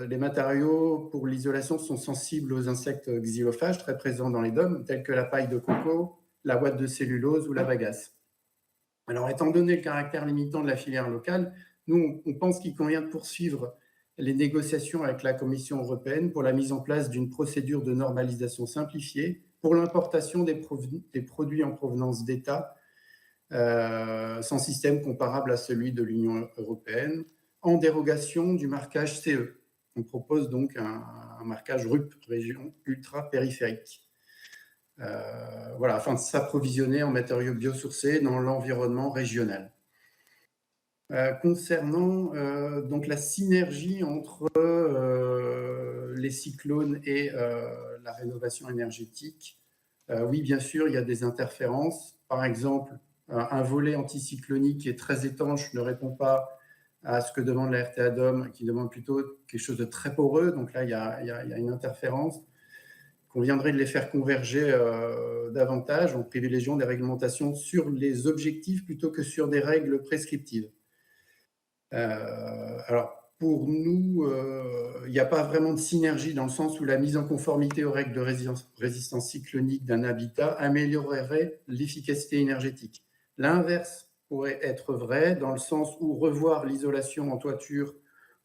les matériaux pour l'isolation sont sensibles aux insectes xylophages très présents dans les DOM, tels que la paille de coco, la ouate de cellulose ou la bagasse. Alors, étant donné le caractère limitant de la filière locale, nous, on pense qu'il convient de poursuivre les négociations avec la Commission européenne pour la mise en place d'une procédure de normalisation simplifiée pour l'importation des produits en provenance d'États sans système comparable à celui de l'Union européenne, en dérogation du marquage CE. On propose donc un marquage RUP, région ultra-périphérique, voilà, afin de s'approvisionner en matériaux biosourcés dans l'environnement régional. Concernant donc la synergie entre les cyclones et la rénovation énergétique, oui, bien sûr, il y a des interférences. Par exemple, un volet anticyclonique qui est très étanche ne répond pas à ce que demande la RTA-DOM, qui demande plutôt quelque chose de très poreux. Donc là, il y a une interférence. Il conviendrait de les faire converger davantage en privilégiant des réglementations sur les objectifs plutôt que sur des règles prescriptives. Alors, pour nous, il n'y a pas vraiment de synergie dans le sens où la mise en conformité aux règles de résistance cyclonique d'un habitat améliorerait l'efficacité énergétique. L'inverse pourrait être vrai dans le sens où revoir l'isolation en toiture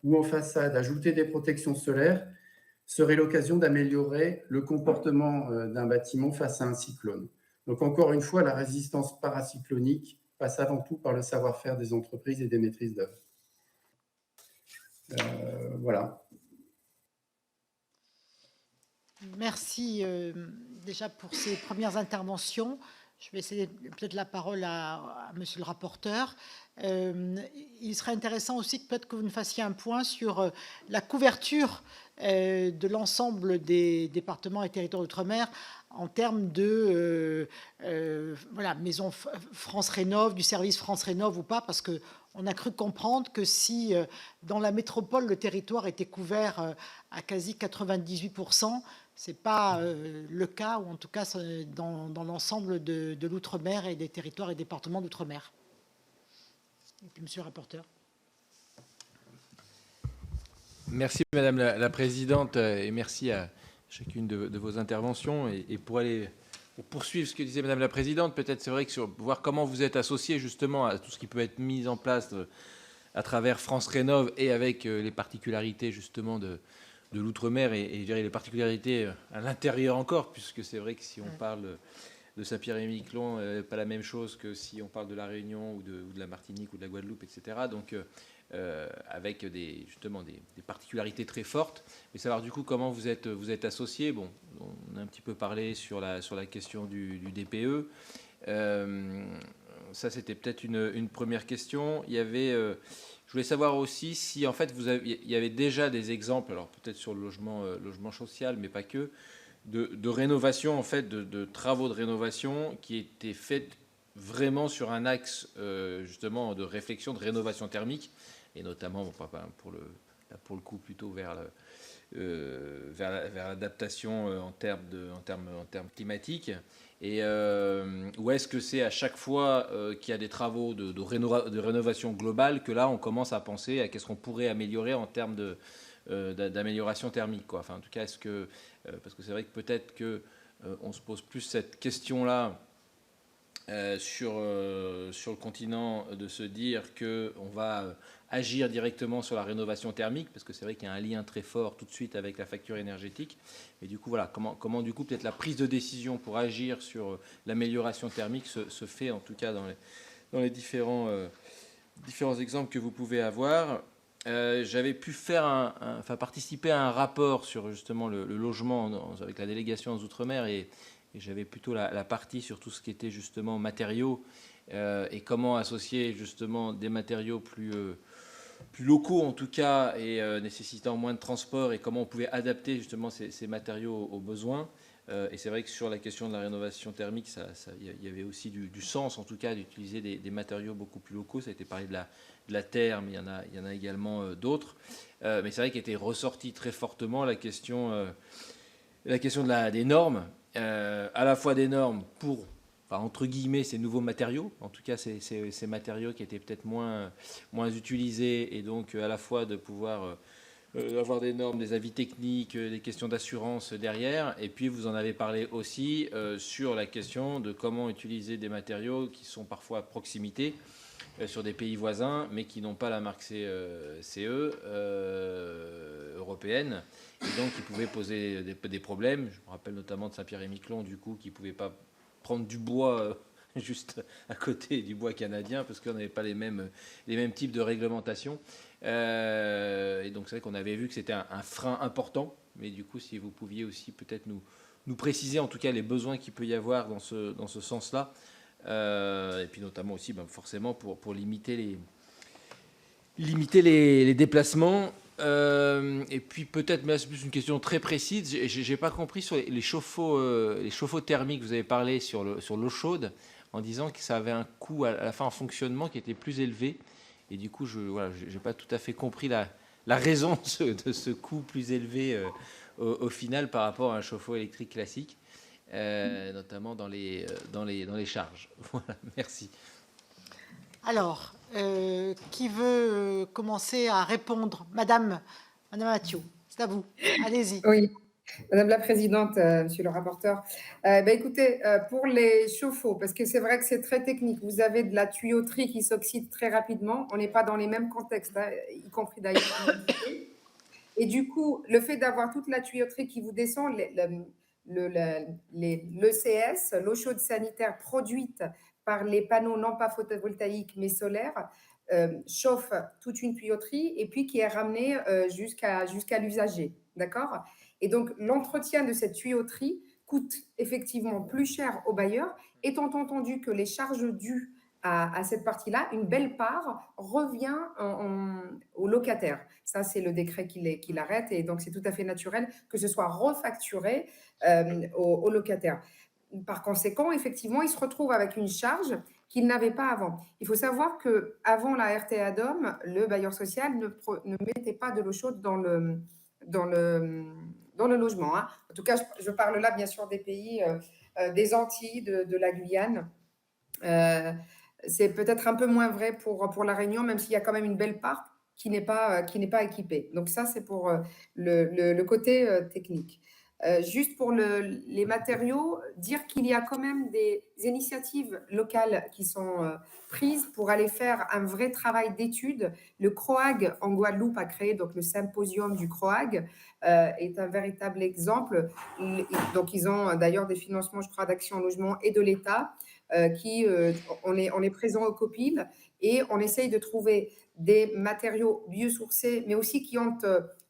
ou en façade, ajouter des protections solaires, serait l'occasion d'améliorer le comportement d'un bâtiment face à un cyclone. Donc encore une fois, la résistance paracyclonique passe avant tout par le savoir-faire des entreprises et des maîtrises d'œuvre. Voilà. Merci déjà pour ces premières interventions. Je vais essayer peut-être la parole à monsieur le rapporteur. Il serait intéressant aussi que peut-être que vous nous fassiez un point sur la couverture de l'ensemble des départements et territoires d'outre-mer en termes de voilà, maison France Rénov, du service France Rénov ou pas, parce qu'on a cru comprendre que si dans la métropole, le territoire était couvert à quasi 98%, ce n'est pas le cas, ou en tout cas dans l'ensemble de l'outre-mer et des territoires et départements d'outre-mer. Monsieur le rapporteur. Merci Madame la Présidente et merci à chacune de vos interventions. Et pour poursuivre ce que disait Madame la Présidente, peut-être c'est vrai que voir comment vous êtes associés justement à tout ce qui peut être mis en place à travers France Rénov et avec les particularités justement de l'outre-mer et je dirais les particularités à l'intérieur encore, puisque c'est vrai que si on parle de Saint-Pierre-et-Miquelon, pas la même chose que si on parle de la Réunion ou de la Martinique ou de la Guadeloupe, etc. Donc avec justement des particularités très fortes. Mais savoir du coup comment vous êtes associés. Bon, on a un petit peu parlé sur la question du DPE. Ça, c'était peut-être une première question. Il y avait, je voulais savoir aussi si en fait il y avait déjà des exemples, alors peut-être sur le logement social, mais pas que, de rénovation en fait, de travaux de rénovation qui étaient faits vraiment sur un axe justement de réflexion de rénovation thermique et notamment pour le coup plutôt vers l'adaptation en termes climatiques. Et où est-ce que c'est à chaque fois qu'il y a des travaux de rénovation globale que là on commence à penser à qu'est-ce qu'on pourrait améliorer en termes d'amélioration thermique, quoi. Enfin en tout cas est-ce que parce que c'est vrai que peut-être que on se pose plus cette question-là sur le continent, de se dire qu'on va agir directement sur la rénovation thermique, parce que c'est vrai qu'il y a un lien très fort tout de suite avec la facture énergétique. Et du coup, voilà, comment du coup peut-être la prise de décision pour agir sur l'amélioration thermique se fait, en tout cas dans les différents exemples que vous pouvez avoir. J'avais pu participer à un rapport sur justement le logement avec la délégation aux Outre-mer et j'avais plutôt la partie sur tout ce qui était justement matériaux et comment associer justement des matériaux plus locaux en tout cas et nécessitant moins de transport et comment on pouvait adapter justement ces matériaux aux besoins. Et c'est vrai que sur la question de la rénovation thermique, il y avait aussi du sens en tout cas d'utiliser des matériaux beaucoup plus locaux. Ça a été parlé de la terre, mais il y en a également d'autres. Mais c'est vrai qu'il était ressorti très fortement la question des normes. À la fois des normes pour, entre guillemets, ces nouveaux matériaux, en tout cas ces matériaux qui étaient peut-être moins utilisés, et donc à la fois de pouvoir avoir des normes, des avis techniques, des questions d'assurance derrière, et puis vous en avez parlé aussi sur la question de comment utiliser des matériaux qui sont parfois à proximité, sur des pays voisins, mais qui n'ont pas la marque CE européenne, et donc qui pouvaient poser des problèmes. Je me rappelle notamment de Saint-Pierre-et-Miquelon, du coup, qui ne pouvaient pas prendre du bois juste à côté du bois canadien, parce qu'on n'avait pas les mêmes types de réglementation. Et donc c'est vrai qu'on avait vu que c'était un frein important, mais du coup, si vous pouviez aussi peut-être nous préciser, en tout cas, les besoins qu'il peut y avoir dans ce sens-là, et puis notamment aussi forcément pour limiter les déplacements. Et puis peut-être, mais c'est plus une question très précise, j'ai pas compris sur les chauffe-eau thermiques. Vous avez parlé sur l'eau chaude en disant que ça avait un coût à la fin en fonctionnement qui était plus élevé, et du coup j'ai pas tout à fait compris la raison de ce coût plus élevé au final par rapport à un chauffe-eau électrique classique. Notamment dans les charges. Voilà, merci. Alors, qui veut commencer à répondre? Madame Mathieu, c'est à vous. Allez-y. Oui, Madame la présidente, monsieur le rapporteur. Écoutez, pour les chauffe-eau, parce que c'est vrai que c'est très technique, vous avez de la tuyauterie qui s'oxyde très rapidement. On n'est pas dans les mêmes contextes, hein, y compris d'ailleurs. Et du coup, le fait d'avoir toute la tuyauterie qui vous descend, l'ECS, l'eau chaude sanitaire produite par les panneaux non pas photovoltaïques mais solaires, chauffe toute une tuyauterie et puis qui est ramenée jusqu'à l'usager. D'accord? Et donc, l'entretien de cette tuyauterie coûte effectivement plus cher au bailleur, étant entendu que les charges dues à cette partie-là, une belle part revient au locataire. Ça, c'est le décret qui l'arrête et donc c'est tout à fait naturel que ce soit refacturé au locataire. Par conséquent, effectivement, il se retrouve avec une charge qu'il n'avait pas avant. Il faut savoir qu'avant la RTA-DOM, le bailleur social ne mettait pas de l'eau chaude dans le logement. Hein. En tout cas, je parle là, bien sûr, des pays, des Antilles, de la Guyane. C'est peut-être un peu moins vrai pour La Réunion, même s'il y a quand même une belle part qui n'est pas équipée. Donc ça, c'est pour le côté technique. Juste pour les matériaux, dire qu'il y a quand même des initiatives locales qui sont prises pour aller faire un vrai travail d'étude. Le CROAG en Guadeloupe a créé donc le symposium du CROAG, est un véritable exemple. Donc ils ont d'ailleurs des financements, je crois, d'Action Logement et de l'État. On est présent au COPIL et on essaye de trouver des matériaux biosourcés, mais aussi qui ont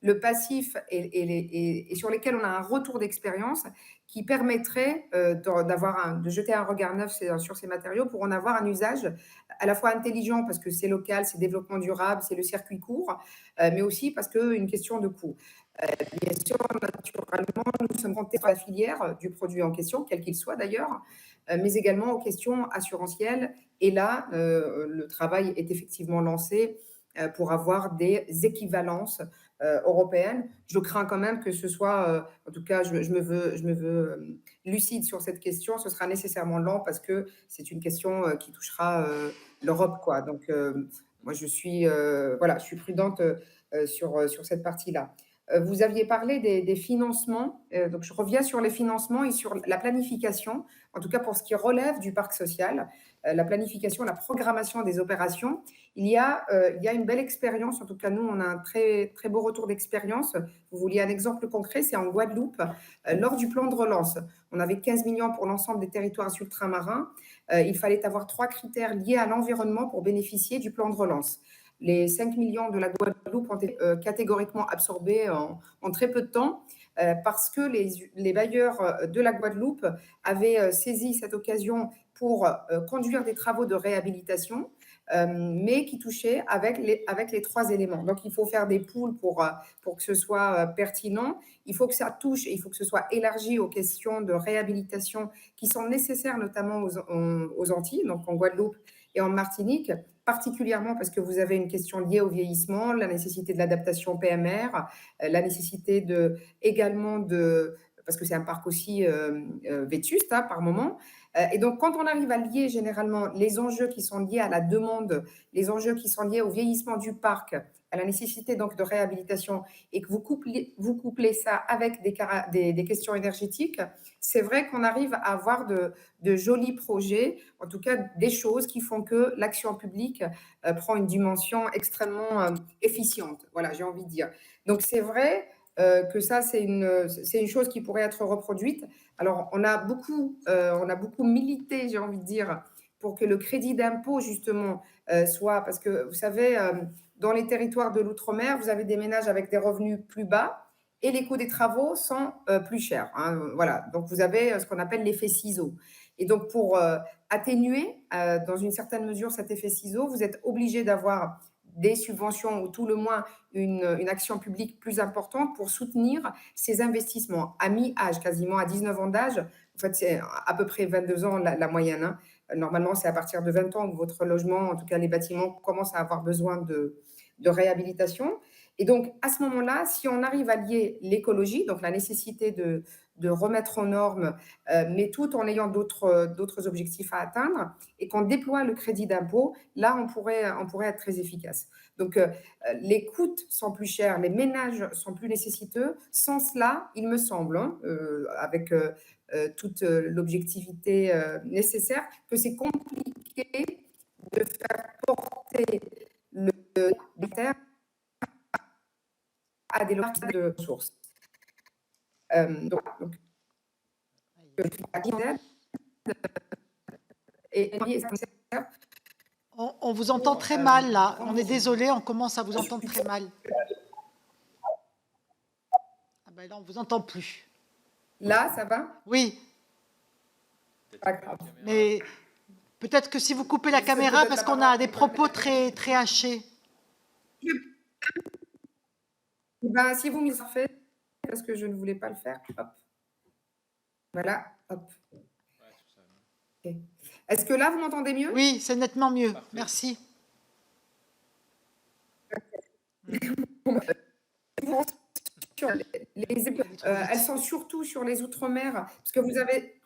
le passif et sur lesquels on a un retour d'expérience qui permettrait de jeter un regard neuf sur ces matériaux pour en avoir un usage à la fois intelligent parce que c'est local, c'est développement durable, c'est le circuit court, mais aussi parce qu'une question de coût. Bien sûr, naturellement, nous sommes confrontés à la filière du produit en question, quel qu'il soit d'ailleurs, mais également aux questions assurantielles. Et là, le travail est effectivement lancé pour avoir des équivalences européennes. Je crains quand même que ce soit, en tout cas, je me veux lucide sur cette question. Ce sera nécessairement lent parce que c'est une question qui touchera l'Europe, quoi. Donc, moi, je suis prudente sur cette partie-là. Vous aviez parlé des financements, donc je reviens sur les financements et sur la planification, en tout cas pour ce qui relève du parc social, la planification, la programmation des opérations. Il y a une belle expérience, en tout cas nous, on a un très, très beau retour d'expérience. Vous vouliez un exemple concret, c'est en Guadeloupe, lors du plan de relance. On avait 15 millions pour l'ensemble des territoires ultramarins. Il fallait avoir 3 critères liés à l'environnement pour bénéficier du plan de relance. Les 5 millions de la Guadeloupe ont été catégoriquement absorbés en très peu de temps parce que les bailleurs de la Guadeloupe avaient saisi cette occasion pour conduire des travaux de réhabilitation, mais qui touchaient avec les 3 éléments. Donc, il faut faire des poules pour que ce soit pertinent. Il faut que ça touche et il faut que ce soit élargi aux questions de réhabilitation qui sont nécessaires notamment aux Antilles, donc en Guadeloupe et en Martinique, particulièrement parce que vous avez une question liée au vieillissement, la nécessité de l'adaptation PMR, la nécessité parce que c'est un parc aussi vétuste par moment. Et donc, quand on arrive à lier généralement les enjeux qui sont liés à la demande, les enjeux qui sont liés au vieillissement du parc, à la nécessité donc de réhabilitation, et que vous couplez ça avec des questions énergétiques, c'est vrai qu'on arrive à avoir de jolis projets, en tout cas des choses qui font que l'action publique prend une dimension extrêmement efficiente. Voilà, j'ai envie de dire. Donc c'est vrai que ça, c'est une chose qui pourrait être reproduite. Alors, on a beaucoup milité, j'ai envie de dire, pour que le crédit d'impôt, justement, soit... Parce que, vous savez, dans les territoires de l'outre-mer, vous avez des ménages avec des revenus plus bas et les coûts des travaux sont plus chers. Hein, voilà, donc vous avez ce qu'on appelle l'effet ciseau. Et donc, pour atténuer, dans une certaine mesure, cet effet ciseau, vous êtes obligé d'avoir des subventions ou tout le moins une action publique plus importante pour soutenir ces investissements à mi-âge, quasiment à 19 ans d'âge. En fait, c'est à peu près 22 ans la moyenne. Hein. Normalement, c'est à partir de 20 ans où votre logement, en tout cas les bâtiments, commencent à avoir besoin de réhabilitation. Et donc, à ce moment-là, si on arrive à lier l'écologie, donc la nécessité de remettre aux normes, mais tout en ayant d'autres objectifs à atteindre, et qu'on déploie le crédit d'impôt, là, on pourrait être très efficace. Donc, les coûts sont plus chers, les ménages sont plus nécessiteux. Sans cela, il me semble, hein, avec toute l'objectivité nécessaire, que c'est compliqué de faire porter le terre à des localités de ressources. Donc, On vous entend très mal, là. On est désolé, on commence à vous entendre très mal. Ah ben là, on vous entend plus. Là, ça va? Oui, Pas grave. mais peut-être que si vous coupez la caméra, parce qu'on a des propos très, très hachés. Ben, si vous m'y faites, parce que je ne voulais pas le faire, hop. Voilà, hop. Okay. Est-ce que là, vous m'entendez mieux? Oui, c'est nettement mieux. Merci. Elles sont surtout sur les outre-mer, parce que vous avez,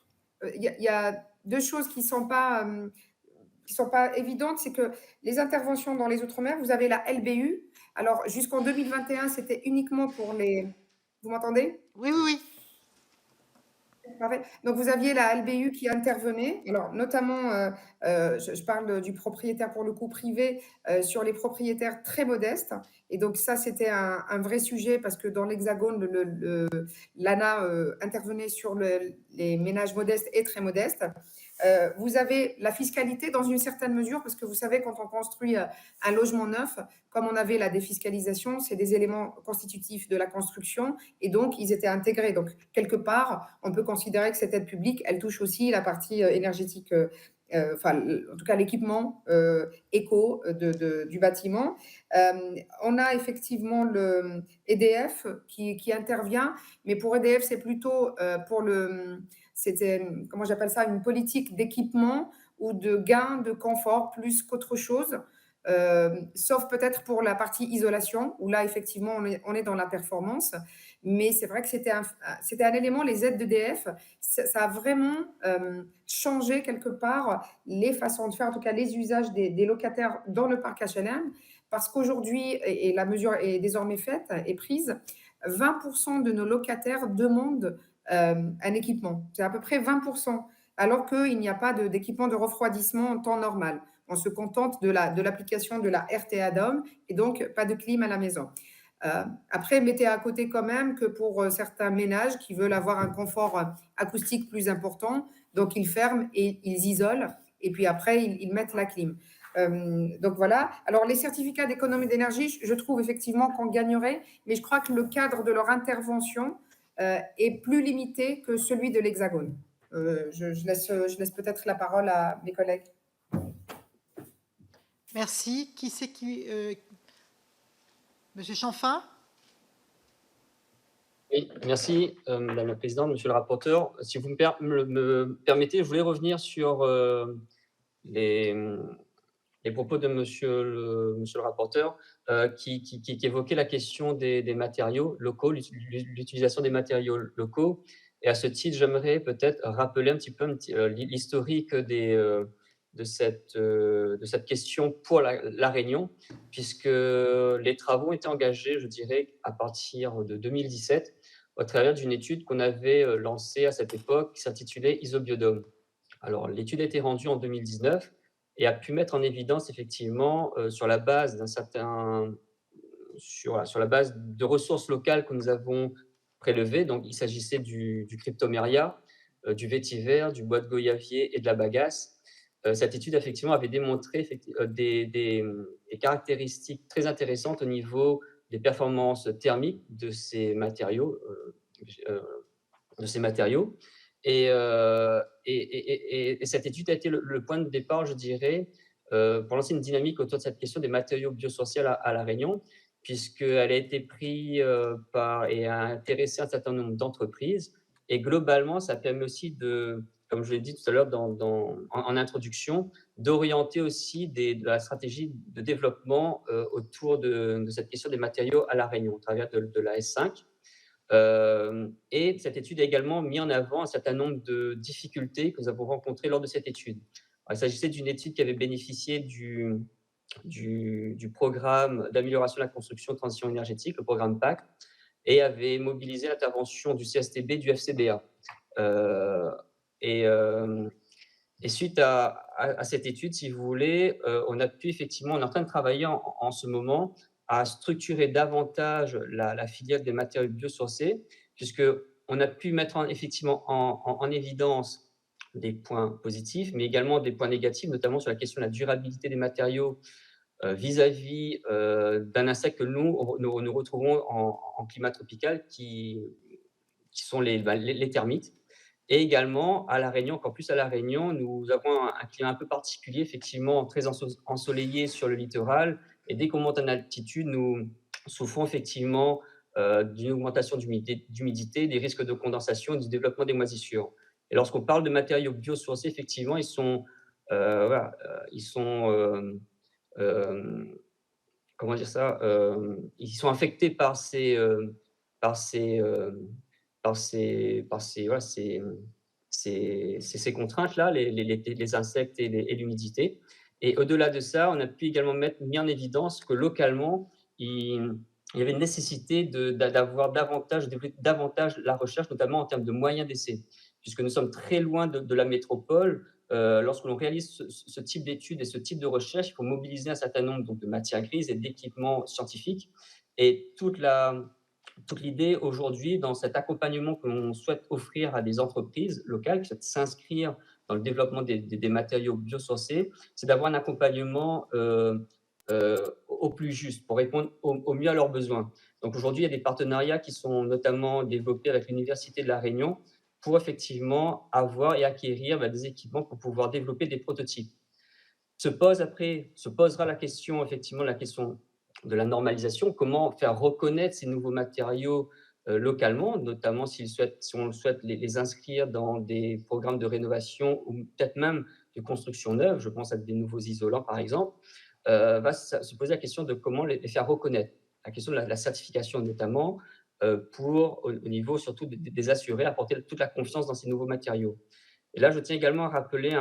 il y a deux choses qui sont pas évidentes, c'est que les interventions dans les outre-mer, vous avez la LBU. Alors, jusqu'en 2021, c'était uniquement pour les... Vous m'entendez? Oui, oui, oui. Parfait. Donc, vous aviez la LBU qui intervenait, alors notamment, je parle du propriétaire pour le coup privé, sur les propriétaires très modestes. Et donc ça, c'était un vrai sujet parce que dans l'Hexagone, l'ANA intervenait sur les ménages modestes et très modestes. Vous avez la fiscalité dans une certaine mesure, parce que vous savez, quand on construit un logement neuf, comme on avait la défiscalisation, c'est des éléments constitutifs de la construction, et donc ils étaient intégrés. Donc, quelque part, on peut considérer que cette aide publique, elle touche aussi la partie énergétique, enfin, en tout cas l'équipement éco du bâtiment. On a effectivement le EDF qui intervient, mais pour EDF, c'est plutôt pour c'était, comment j'appelle ça, une politique d'équipement ou de gain de confort plus qu'autre chose, sauf peut-être pour la partie isolation, où là, effectivement, on est dans la performance. Mais c'est vrai que c'était un élément, les aides d'EDF, ça a vraiment changé quelque part les façons de faire, en tout cas les usages des locataires dans le parc HLM, parce qu'aujourd'hui, et la mesure est désormais faite, est prise, 20% de nos locataires demandent un équipement. C'est à peu près 20%, alors qu'il n'y a pas d'équipement de refroidissement en temps normal. On se contente de l'application de la RTA DOM et donc pas de clim à la maison. Après, mettez à côté quand même que pour certains ménages qui veulent avoir un confort acoustique plus important, donc ils ferment et ils isolent, et puis après, ils mettent la clim. Donc voilà. Alors, les certificats d'économie d'énergie, je trouve effectivement qu'on gagnerait, mais je crois que le cadre de leur intervention est plus limité que celui de l'Hexagone. Je laisse peut-être la parole à mes collègues. Merci. Qui c'est qui Monsieur Chanfin? Oui, merci, Madame la Présidente, Monsieur le rapporteur. Si vous me permettez, je voulais revenir sur les propos de Monsieur le rapporteur, qui évoquait la question des matériaux locaux, l'utilisation des matériaux locaux. Et à ce titre, j'aimerais peut-être rappeler un petit peu l'historique de cette question pour la Réunion, puisque les travaux ont été engagés, je dirais, à partir de 2017, au travers d'une étude qu'on avait lancée à cette époque, qui s'intitulait Isobiodome. Alors, l'étude a été rendue en 2019 et a pu mettre en évidence effectivement, sur la base sur la base de ressources locales que nous avons prélevées. Donc, il s'agissait du cryptoméria, du vétiver, du bois de goyavier et de la bagasse. Cette étude effectivement avait démontré des caractéristiques très intéressantes au niveau des performances thermiques de ces matériaux. Et cette étude a été le point de départ, je dirais, pour lancer une dynamique autour de cette question des matériaux biosourcés à La Réunion, puisqu'elle a été prise et a intéressé un certain nombre d'entreprises. Et globalement, ça permet aussi de comme je l'ai dit tout à l'heure en introduction, d'orienter aussi de la stratégie de développement autour de cette question des matériaux à La Réunion, au travers de la S5. Et cette étude a également mis en avant un certain nombre de difficultés que nous avons rencontrées lors de cette étude. Alors, il s'agissait d'une étude qui avait bénéficié du programme d'amélioration de la construction de transition énergétique, le programme PAC, et avait mobilisé l'intervention du CSTB, du FCBA. Et suite à cette étude, si vous voulez, on a pu effectivement, on est en train de travailler en ce moment à structurer davantage la filière des matériaux biosourcés, puisqu'on a pu mettre effectivement en évidence des points positifs, mais également des points négatifs, notamment sur la question de la durabilité des matériaux vis-à-vis d'un insecte que nous retrouvons en climat tropical, qui sont les termites. Et également, à La Réunion, encore plus à La Réunion, nous avons un climat un peu particulier, effectivement très ensoleillé sur le littoral. Et dès qu'on monte en altitude, nous souffrons effectivement d'une augmentation d'humidité, des risques de condensation et du développement des moisissures. Et lorsqu'on parle de matériaux biosourcés, effectivement, ils sont comment dire ça, ils sont affectés par ces voilà, ces contraintes-là, les insectes et l'humidité. Et au-delà de ça, on a pu également mis en évidence que localement, il y avait une nécessité d'avoir développer davantage la recherche, notamment en termes de moyens d'essai, puisque nous sommes très loin de la métropole. Lorsque l'on réalise ce type d'études et ce type de recherche, il faut mobiliser un certain nombre donc, de matières grises et d'équipements scientifiques. Et toute l'idée aujourd'hui, dans cet accompagnement que l'on souhaite offrir à des entreprises locales qui souhaitent s'inscrire dans le développement des matériaux biosourcés, c'est d'avoir un accompagnement au plus juste pour répondre au mieux à leurs besoins. Donc aujourd'hui, il y a des partenariats qui sont notamment développés avec l'Université de La Réunion pour effectivement avoir et acquérir des équipements pour pouvoir développer des prototypes. Se posera la question, effectivement, la question de la normalisation, comment faire reconnaître ces nouveaux matériaux localement, notamment si on souhaite les inscrire dans des programmes de rénovation ou peut-être même de construction neuve, je pense à des nouveaux isolants par exemple, va se poser la question de comment les faire reconnaître, la question de la certification notamment, pour au niveau surtout des assurés, apporter toute la confiance dans ces nouveaux matériaux. Et là, je tiens également à rappeler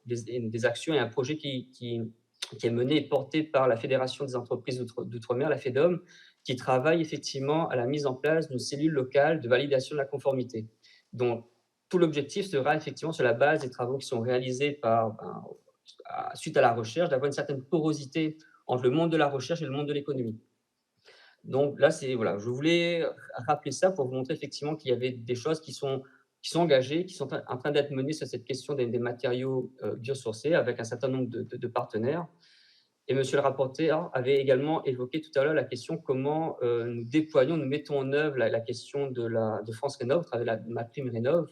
des actions et un projet qui est mené et porté par la Fédération des entreprises d'outre-mer, la FEDOM, qui travaille effectivement à la mise en place d'une cellule locale de validation de la conformité. Donc, tout l'objectif sera effectivement sur la base des travaux qui sont réalisés suite à la recherche, d'avoir une certaine porosité entre le monde de la recherche et le monde de l'économie. Donc là, voilà, je voulais rappeler ça pour vous montrer effectivement qu'il y avait des choses qui sont engagées, qui sont en train d'être menées sur cette question des matériaux biosourcés avec un certain nombre de partenaires. Et monsieur le rapporteur avait également évoqué tout à l'heure la question comment nous mettons en œuvre la question de France Rénov', à travers MaPrimeRénov'.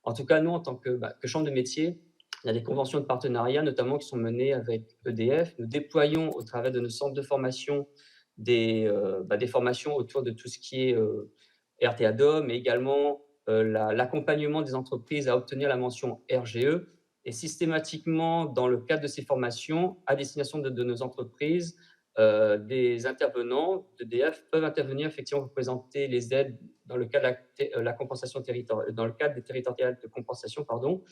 En tout cas, nous, en tant que chambre de métier, il y a des conventions de partenariat, notamment qui sont menées avec EDF. Nous déployons au travers de nos centres de formation des formations autour de tout ce qui est RTA-DOM, mais également l'accompagnement des entreprises à obtenir la mention RGE. Et systématiquement, dans le cadre de ces formations, à destination de nos entreprises, des intervenants d'EDF peuvent intervenir effectivement pour présenter les aides dans le cadre de la compensation territoriale, dans le cadre des territoriales de compensation, pardon,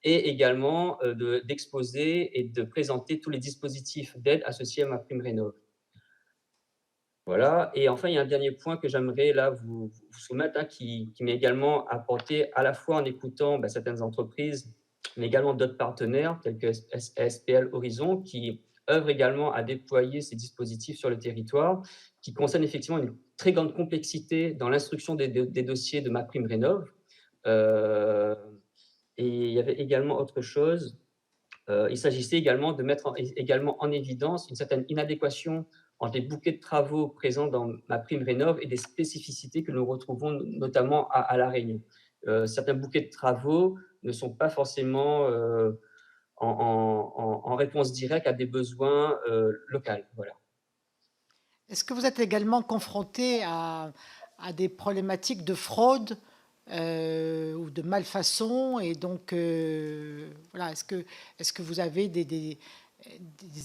et également d'exposer et de présenter tous les dispositifs d'aide associés à MaPrimeRénov'. Voilà. Et enfin, il y a un dernier point que j'aimerais là vous soumettre, qui m'est également apporté à la fois en écoutant certaines entreprises, mais également d'autres partenaires tels que SPL Horizon, qui œuvrent également à déployer ces dispositifs sur le territoire, qui concernent effectivement une très grande complexité dans l'instruction des dossiers de MaPrimeRénov'. Et il y avait également autre chose. Il s'agissait également de mettre également en évidence une certaine inadéquation entre les bouquets de travaux présents dans MaPrimeRénov' et des spécificités que nous retrouvons notamment à La Réunion. Certains bouquets de travaux ne sont pas forcément en réponse directe à des besoins locaux. Voilà. Est-ce que vous êtes également confronté à des problématiques de fraude ou de malfaçon. Et donc, voilà, est-ce que vous avez des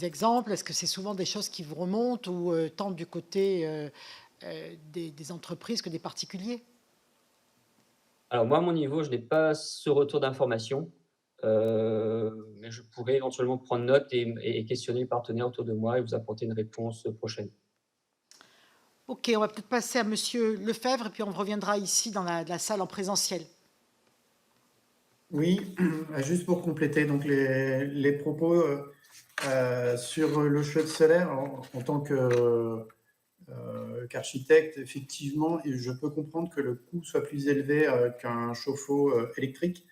exemples? Est-ce que c'est souvent des choses qui vous remontent, ou tant du côté des entreprises que des particuliers? Alors moi, à mon niveau, je n'ai pas ce retour d'information, mais je pourrais éventuellement prendre note et questionner les partenaires autour de moi et vous apporter une réponse prochaine. Ok, on va peut-être passer à Monsieur Lefebvre, et puis on reviendra ici dans la salle en présentiel. Oui, juste pour compléter donc les propos sur le chaude solaire en tant qu'architecte, effectivement, et je peux comprendre que le coût soit plus élevé qu'un chauffe-eau électrique,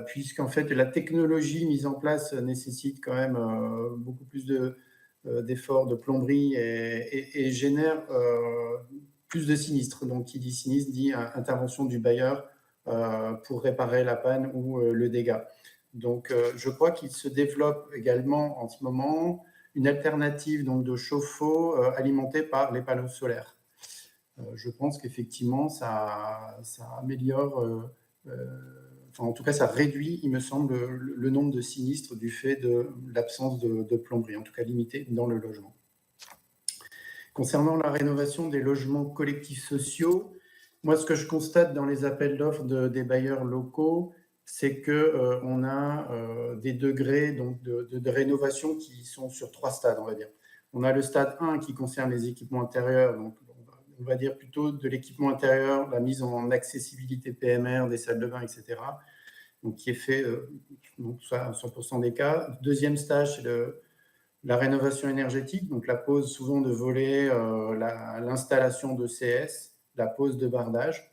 puisqu'en fait la technologie mise en place nécessite quand même beaucoup plus d'efforts de plomberie et génère plus de sinistres. Donc, qui dit sinistre dit intervention du bailleur pour réparer la panne ou le dégât. Donc, je crois qu'il se développe également en ce moment une alternative donc, de chauffe-eau alimentée par les panneaux solaires. Je pense qu'effectivement, ça améliore, enfin, en tout cas, ça réduit, il me semble, le nombre de sinistres du fait de l'absence de plomberie, en tout cas limité dans le logement. Concernant la rénovation des logements collectifs sociaux, moi, ce que je constate dans les appels d'offres des bailleurs locaux, c'est qu'on a des degrés donc, de rénovation qui sont sur 3 stades, on va dire. On a le stade 1 qui concerne les équipements intérieurs, donc on va dire plutôt de l'équipement intérieur, la mise en accessibilité PMR, des salles de bain, etc., donc qui est fait donc, soit à 100% des cas. Deuxième stage, c'est la rénovation énergétique, donc la pose souvent de volets, l'installation de CS, la pose de bardage.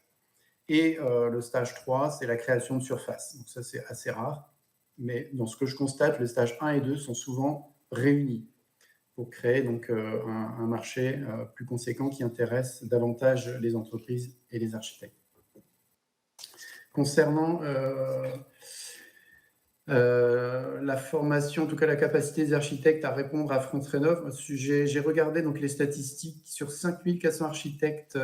Et le stage 3, c'est la création de surface. Donc ça, c'est assez rare. Mais dans ce que je constate, le stage 1 et 2 sont souvent réunis pour créer donc, un marché plus conséquent qui intéresse davantage les entreprises et les architectes. Concernant la formation, en tout cas la capacité des architectes à répondre à France Rénov', j'ai regardé donc, les statistiques sur 5400 architectes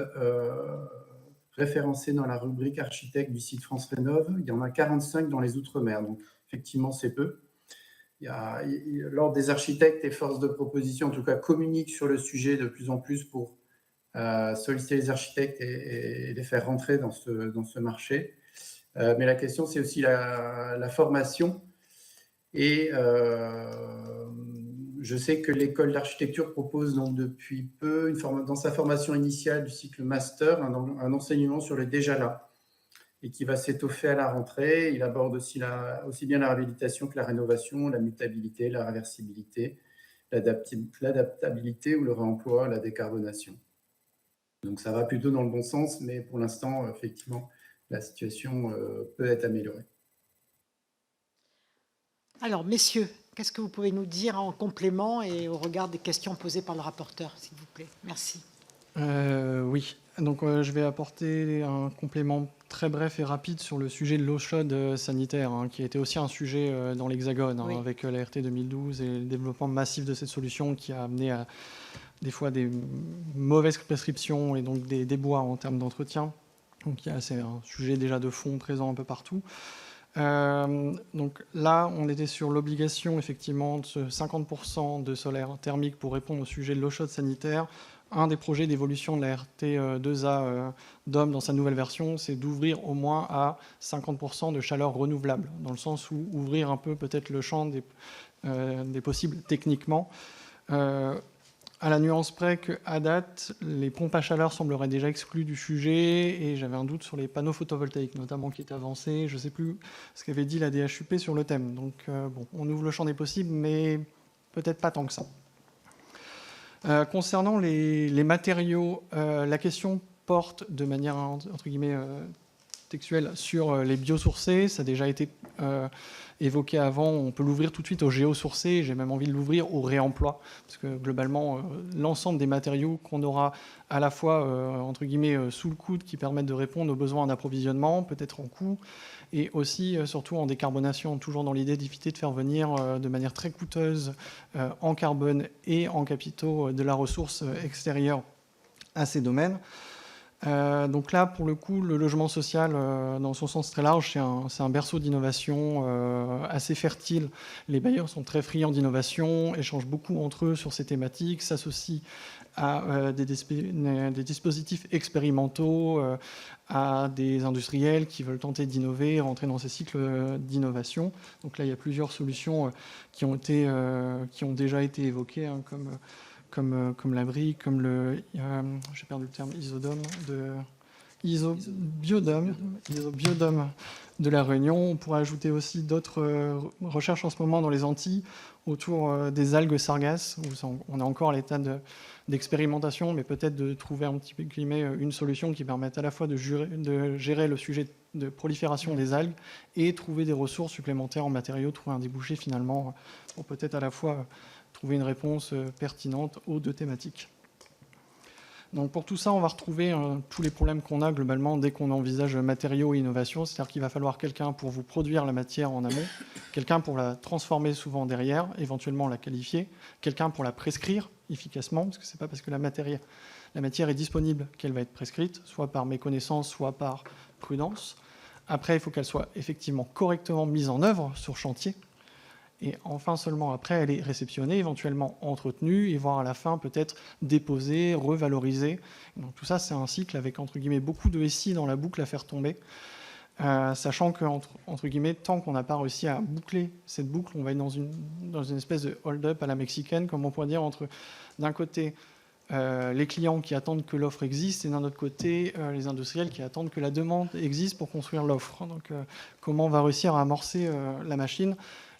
référencés dans la rubrique architecte du site France Rénov'. Il y en a 45 dans les Outre-mer, donc effectivement c'est peu. L'Ordre des architectes et forces de proposition, en tout cas, communiquent sur le sujet de plus en plus pour solliciter les architectes et les faire rentrer dans ce marché. Mais la question, c'est aussi la formation. Et je sais que l'école d'architecture propose donc depuis peu, dans sa formation initiale du cycle master, un enseignement sur le déjà là, et qui va s'étoffer à la rentrée. Il aborde aussi bien la réhabilitation que la rénovation, la mutabilité, la réversibilité, l'adaptabilité ou le réemploi, la décarbonation. Donc ça va plutôt dans le bon sens, mais pour l'instant, effectivement, la situation peut être améliorée. Alors, messieurs, qu'est-ce que vous pouvez nous dire en complément et au regard des questions posées par le rapporteur, s'il vous plaît? Merci. Oui, donc je vais apporter un complément très bref et rapide sur le sujet de l'eau chaude sanitaire, qui a été aussi un sujet dans l'Hexagone, oui, avec la RT 2012 et le développement massif de cette solution qui a amené à des fois des mauvaises prescriptions et donc des déboires en termes d'entretien. Donc c'est un sujet déjà de fond présent un peu partout. Donc là, on était sur l'obligation effectivement de 50% de solaire thermique pour répondre au sujet de l'eau chaude sanitaire. Un des projets d'évolution de la RT2A DOM dans sa nouvelle version, c'est d'ouvrir au moins à 50% de chaleur renouvelable, dans le sens où ouvrir un peu peut-être le champ des possibles techniquement. À la nuance près qu'à date, les pompes à chaleur sembleraient déjà exclues du sujet, et j'avais un doute sur les panneaux photovoltaïques, notamment, qui étaient avancés. Je ne sais plus ce qu'avait dit la DHUP sur le thème. Donc, bon, on ouvre le champ des possibles, mais peut-être pas tant que ça. Concernant les matériaux, la question porte de manière, entre guillemets, textuelle sur les biosourcés. Ça a déjà été évoqué avant. On peut l'ouvrir tout de suite au géosourcé. J'ai même envie de l'ouvrir au réemploi, parce que globalement, l'ensemble des matériaux qu'on aura à la fois, entre guillemets, sous le coude, qui permettent de répondre aux besoins d'approvisionnement, peut-être en coût, et aussi, surtout en décarbonation, toujours dans l'idée d'éviter de faire venir de manière très coûteuse en carbone et en capitaux de la ressource extérieure à ces domaines. Donc là, pour le coup, le logement social, dans son sens très large, c'est un berceau d'innovation assez fertile. Les bailleurs sont très friands d'innovation, échangent beaucoup entre eux sur ces thématiques, s'associent à des dispositifs expérimentaux, à des industriels qui veulent tenter d'innover, rentrer dans ces cycles d'innovation. Donc là, il y a plusieurs solutions qui ont déjà été évoquées, hein, comme la brique, comme j'ai perdu le terme, isobiodome de la Réunion. On pourrait ajouter aussi d'autres recherches en ce moment dans les Antilles autour des algues sargasses, où on est encore à l'état d'expérimentation, mais peut-être de trouver un petit peu une solution qui permette à la fois de gérer le sujet de prolifération des algues et trouver des ressources supplémentaires en matériaux, trouver un débouché finalement pour peut-être à la fois trouver une réponse pertinente aux deux thématiques. Donc pour tout ça, on va retrouver tous les problèmes qu'on a globalement dès qu'on envisage matériaux et innovation, c'est-à-dire qu'il va falloir quelqu'un pour vous produire la matière en amont, quelqu'un pour la transformer souvent derrière, éventuellement la qualifier, quelqu'un pour la prescrire efficacement, parce que c'est pas parce que la matière est disponible qu'elle va être prescrite, soit par méconnaissance, soit par prudence. Après, il faut qu'elle soit effectivement correctement mise en œuvre sur chantier. Et enfin, seulement après, elle est réceptionnée, éventuellement entretenue, et voire à la fin peut-être déposée, revalorisée. Donc tout ça, c'est un cycle avec, entre guillemets, beaucoup de SI dans la boucle à faire tomber, sachant que, entre guillemets, tant qu'on n'a pas réussi à boucler cette boucle, on va être dans une espèce de hold-up à la mexicaine, comme on pourrait dire, entre, d'un côté, les clients qui attendent que l'offre existe, et d'un autre côté, les industriels qui attendent que la demande existe pour construire l'offre. Donc comment on va réussir à amorcer la machine ?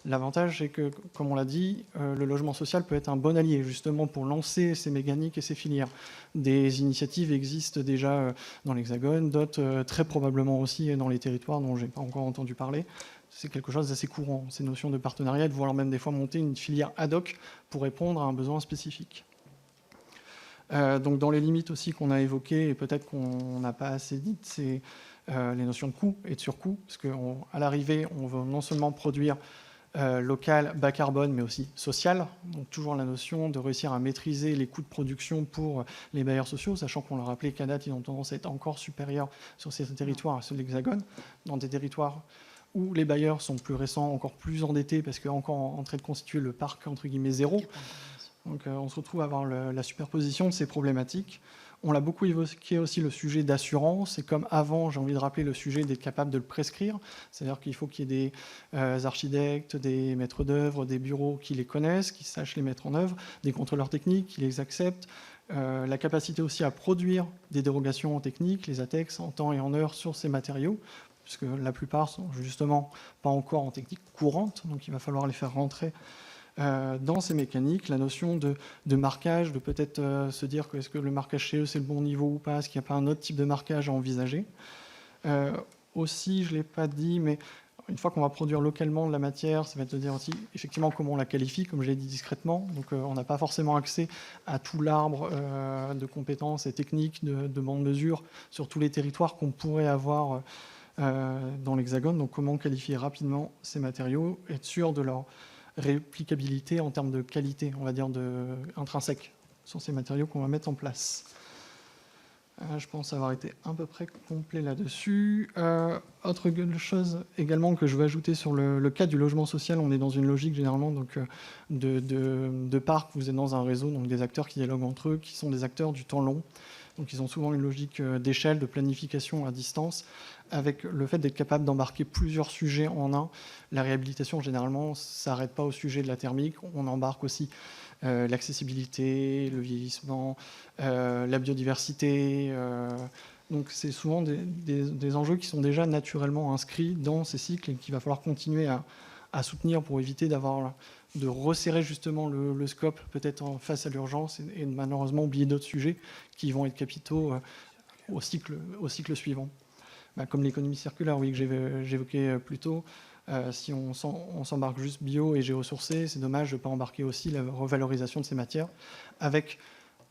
L'avantage, c'est que, comme on l'a dit, le logement social peut être un bon allié, justement, pour lancer ces mécaniques et ces filières. Des initiatives existent déjà dans l'Hexagone, d'autres très probablement aussi dans les territoires dont je n'ai pas encore entendu parler. C'est quelque chose d'assez courant, ces notions de partenariat, voire même des fois monter une filière ad hoc pour répondre à un besoin spécifique. Donc dans les limites aussi qu'on a évoquées, et peut-être qu'on n'a pas assez dites, c'est les notions de coût et de surcoût, parce qu'à l'arrivée, on veut non seulement produire local, bas carbone, mais aussi social. Donc toujours la notion de réussir à maîtriser les coûts de production pour les bailleurs sociaux, sachant qu'on l'a rappelé qu'à date, ils ont tendance à être encore supérieurs sur ces territoires à ceux de l'Hexagone, dans des territoires où les bailleurs sont plus récents, encore plus endettés, parce qu'encore en train de constituer le parc, entre guillemets, zéro. Donc on se retrouve à avoir la superposition de ces problématiques. On l'a beaucoup évoqué aussi, le sujet d'assurance, et comme avant, j'ai envie de rappeler le sujet d'être capable de le prescrire, c'est-à-dire qu'il faut qu'il y ait des architectes, des maîtres d'œuvre, des bureaux qui les connaissent, qui sachent les mettre en œuvre, des contrôleurs techniques qui les acceptent, la capacité aussi à produire des dérogations techniques, les ATEX, en temps et en heure sur ces matériaux, puisque la plupart sont justement pas encore en technique courante, donc il va falloir les faire rentrer dans ces mécaniques. La notion de marquage, de peut-être se dire que est-ce que le marquage CE c'est le bon niveau ou pas, est-ce qu'il n'y a pas un autre type de marquage à envisager. Aussi, je ne l'ai pas dit, mais une fois qu'on va produire localement de la matière, ça va être de dire aussi effectivement comment on la qualifie, comme je l'ai dit discrètement. Donc on n'a pas forcément accès à tout l'arbre de compétences et techniques de bande-mesure sur tous les territoires qu'on pourrait avoir dans l'Hexagone. Donc comment qualifier rapidement ces matériaux, être sûr de leur réplicabilité en termes de qualité, on va dire intrinsèque, sur ces matériaux qu'on va mettre en place. Je pense avoir été à peu près complet là-dessus. Autre chose également que je veux ajouter sur le cas du logement social, on est dans une logique généralement donc, de parc, vous êtes dans un réseau, donc des acteurs qui dialoguent entre eux, qui sont des acteurs du temps long. Donc ils ont souvent une logique d'échelle, de planification à distance, avec le fait d'être capable d'embarquer plusieurs sujets en un. La réhabilitation, généralement, ça s'arrête pas au sujet de la thermique. On embarque aussi l'accessibilité, le vieillissement, la biodiversité. Donc c'est souvent des enjeux qui sont déjà naturellement inscrits dans ces cycles et qu'il va falloir continuer à soutenir pour éviter de resserrer justement le scope peut-être face à l'urgence et de malheureusement oublier d'autres sujets qui vont être capitaux au cycle suivant. Comme l'économie circulaire, oui, que j'évoquais plus tôt, si on s'embarque juste bio et géosourcé, c'est dommage de ne pas embarquer aussi la revalorisation de ces matières, avec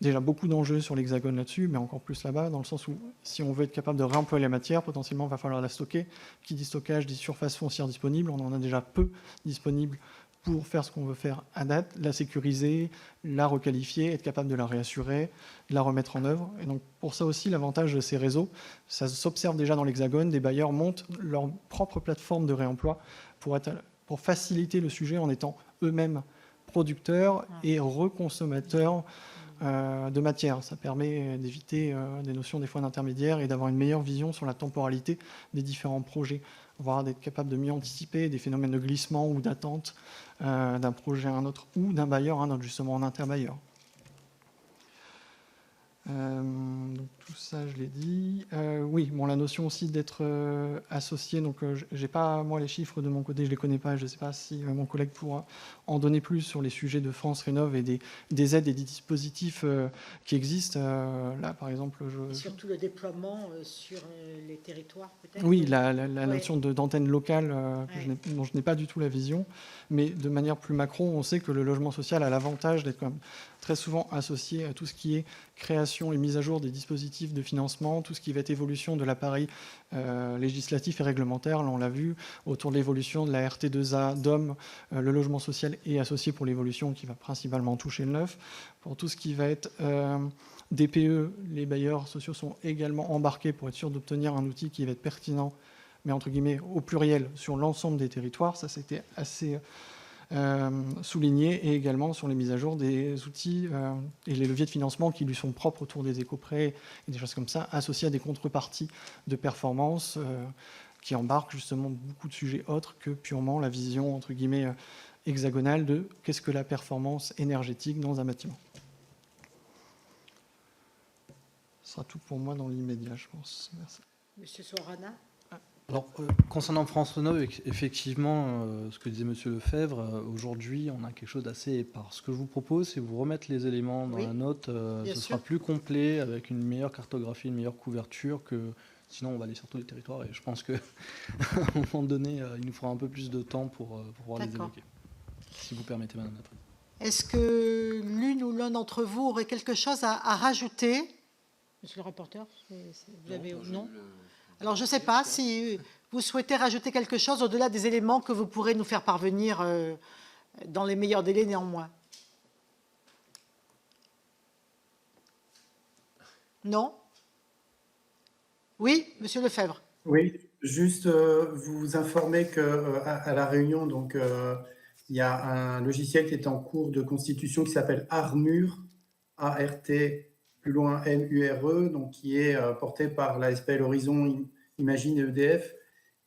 déjà beaucoup d'enjeux sur l'Hexagone là-dessus, mais encore plus là-bas, dans le sens où si on veut être capable de réemployer la matière, potentiellement il va falloir la stocker. Qui dit stockage dit surface foncière disponible, on en a déjà peu disponible pour faire ce qu'on veut faire à date, la sécuriser, la requalifier, être capable de la réassurer, de la remettre en œuvre. Et donc pour ça aussi, l'avantage de ces réseaux, ça s'observe déjà dans l'Hexagone, des bailleurs montent leur propre plateforme de réemploi pour faciliter le sujet en étant eux-mêmes producteurs et reconsommateurs de matière. Ça permet d'éviter des notions des fois d'intermédiaire et d'avoir une meilleure vision sur la temporalité des différents projets, voire d'être capable de mieux anticiper des phénomènes de glissement ou d'attente d'un projet à un autre ou d'un bailleur à un autre, justement en interbailleur. Donc tout ça, je l'ai dit. Oui, bon, la notion aussi d'être associé. Donc, j'ai pas moi les chiffres de mon côté, je les connais pas. Je ne sais pas si mon collègue pourra en donner plus sur les sujets de France Rénov et des aides et des dispositifs qui existent. Là, par exemple, Et surtout le déploiement sur les territoires, peut-être. Oui, la notion d'antenne locale dont je n'ai pas du tout la vision. Mais de manière plus macro, on sait que le logement social a l'avantage d'être quand même très souvent associé à tout ce qui est création et mise à jour des dispositifs de financement, tout ce qui va être évolution de l'appareil législatif et réglementaire. Là, on l'a vu, autour de l'évolution de la RT2A, DOM, le logement social est associé pour l'évolution qui va principalement toucher le neuf. Pour tout ce qui va être DPE, les bailleurs sociaux sont également embarqués pour être sûr d'obtenir un outil qui va être pertinent, mais entre guillemets au pluriel, sur l'ensemble des territoires. Ça, c'était assez souligné, et également sur les mises à jour des outils et les leviers de financement qui lui sont propres autour des éco-prêts et des choses comme ça, associés à des contreparties de performance qui embarquent justement beaucoup de sujets autres que purement la vision, entre guillemets, hexagonale de qu'est-ce que la performance énergétique dans un bâtiment. Ce sera tout pour moi dans l'immédiat, je pense. Merci. Monsieur Sorana. Alors, concernant France Rénov, effectivement, ce que disait Monsieur Lefebvre, aujourd'hui, on a quelque chose d'assez épars. Ce que je vous propose, c'est vous remettre les éléments dans la note. Ce sera plus complet, avec une meilleure cartographie, une meilleure couverture, que sinon on va aller sur tous les territoires. Et je pense qu'à un moment donné, il nous faudra un peu plus de temps pour pouvoir les évoquer. Si vous permettez, Madame la Présidente. Est-ce que l'une ou l'un d'entre vous aurait quelque chose à rajouter? Monsieur le rapporteur, vous avez... Non. Alors, je ne sais pas si vous souhaitez rajouter quelque chose au-delà des éléments que vous pourrez nous faire parvenir dans les meilleurs délais néanmoins. Non? Oui, Monsieur Lefebvre. Oui, juste vous informer qu'à la Réunion, donc, il y a un logiciel qui est en cours de constitution qui s'appelle Armure, A-R-T, plus loin M-U-R-E, donc qui est porté par la SPL Horizon Imagine et EDF,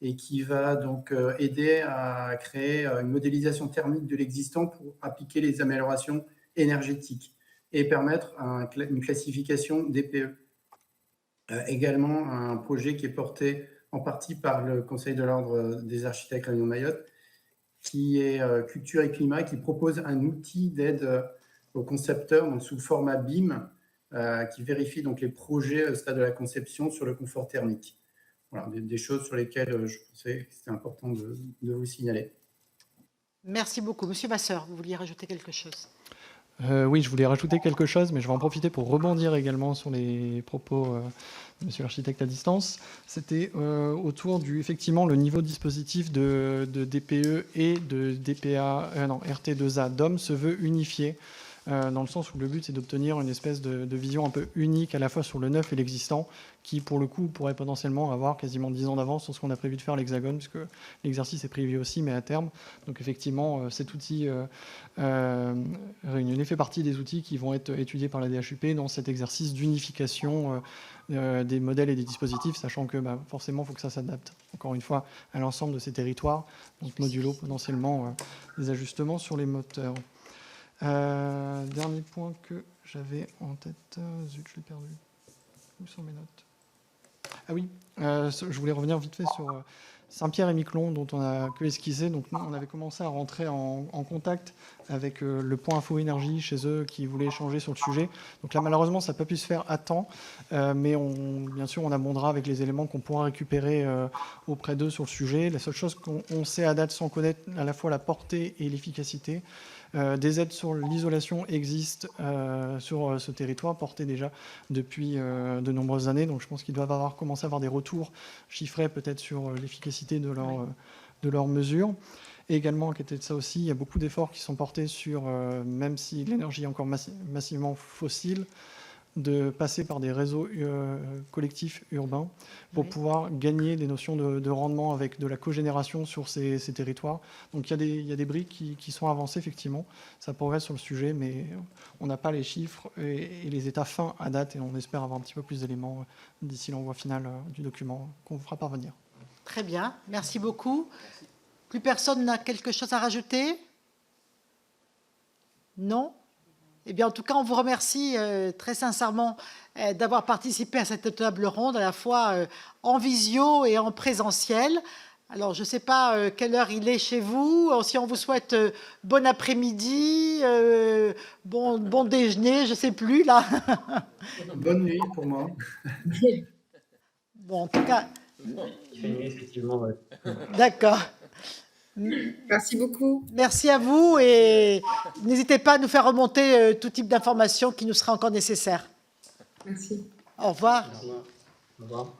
et qui va donc aider à créer une modélisation thermique de l'existant pour appliquer les améliorations énergétiques et permettre une classification DPE. Également un projet qui est porté en partie par le Conseil de l'Ordre des architectes Réunion Mayotte, qui est Culture et Climat, qui propose un outil d'aide aux concepteurs donc sous format BIM, qui vérifie donc les projets au stade de la conception sur le confort thermique. Voilà, des choses sur lesquelles je pensais que c'était important de vous signaler. Merci beaucoup. Monsieur Vasseur, vous vouliez rajouter quelque chose? Oui, je voulais rajouter quelque chose, mais je vais en profiter pour rebondir également sur les propos de Monsieur l'architecte à distance. C'était autour du, effectivement, le niveau de dispositif de DPE et de DPA, RT2A DOM se veut unifié, dans le sens où le but c'est d'obtenir une espèce de vision un peu unique à la fois sur le neuf et l'existant, qui pour le coup pourrait potentiellement avoir quasiment 10 ans d'avance sur ce qu'on a prévu de faire à l'Hexagone, puisque l'exercice est prévu aussi, mais à terme. Donc effectivement, cet outil réunionnais fait partie des outils qui vont être étudiés par la DHUP dans cet exercice d'unification des modèles et des dispositifs, sachant que forcément il faut que ça s'adapte, encore une fois, à l'ensemble de ces territoires, donc modulo potentiellement des ajustements sur les moteurs. Dernier point que j'avais en tête, zut, je l'ai perdu. Où sont mes notes? Ah oui, je voulais revenir vite fait sur Saint-Pierre et Miquelon, dont on a que esquissé. Donc nous, on avait commencé à rentrer en contact avec le point Info Énergie chez eux, qui voulait échanger sur le sujet. Donc là, malheureusement, ça n'a pas pu se faire à temps, mais bien sûr, on abondera avec les éléments qu'on pourra récupérer auprès d'eux sur le sujet. La seule chose qu'on sait à date, sans connaître à la fois la portée et l'efficacité, des aides sur l'isolation existent sur ce territoire, portées déjà depuis de nombreuses années. Donc je pense qu'ils doivent commencer à avoir des retours chiffrés peut-être sur l'efficacité de leurs mesures. Et également, à côté de ça aussi, il y a beaucoup d'efforts qui sont portés sur, même si l'énergie est encore massivement fossile, de passer par des réseaux collectifs urbains pour pouvoir gagner des notions de rendement avec de la cogénération sur ces territoires. Donc il y a des briques qui sont avancées, effectivement. Ça progresse sur le sujet, mais on n'a pas les chiffres et les états fins à date, et on espère avoir un petit peu plus d'éléments d'ici l'envoi final du document qu'on vous fera parvenir. Très bien, merci beaucoup. Plus personne n'a quelque chose à rajouter? Non? Eh bien, en tout cas, on vous remercie très sincèrement d'avoir participé à cette table ronde, à la fois en visio et en présentiel. Alors, je ne sais pas quelle heure il est chez vous, si on vous souhaite bon après-midi, bon déjeuner, je ne sais plus, là. Bonne nuit pour moi. Bon, en tout cas, Il fait nuit, effectivement, ouais. d'accord. Merci beaucoup. Merci à vous et n'hésitez pas à nous faire remonter tout type d'informations qui nous sera encore nécessaire. Merci. Au revoir. Au revoir.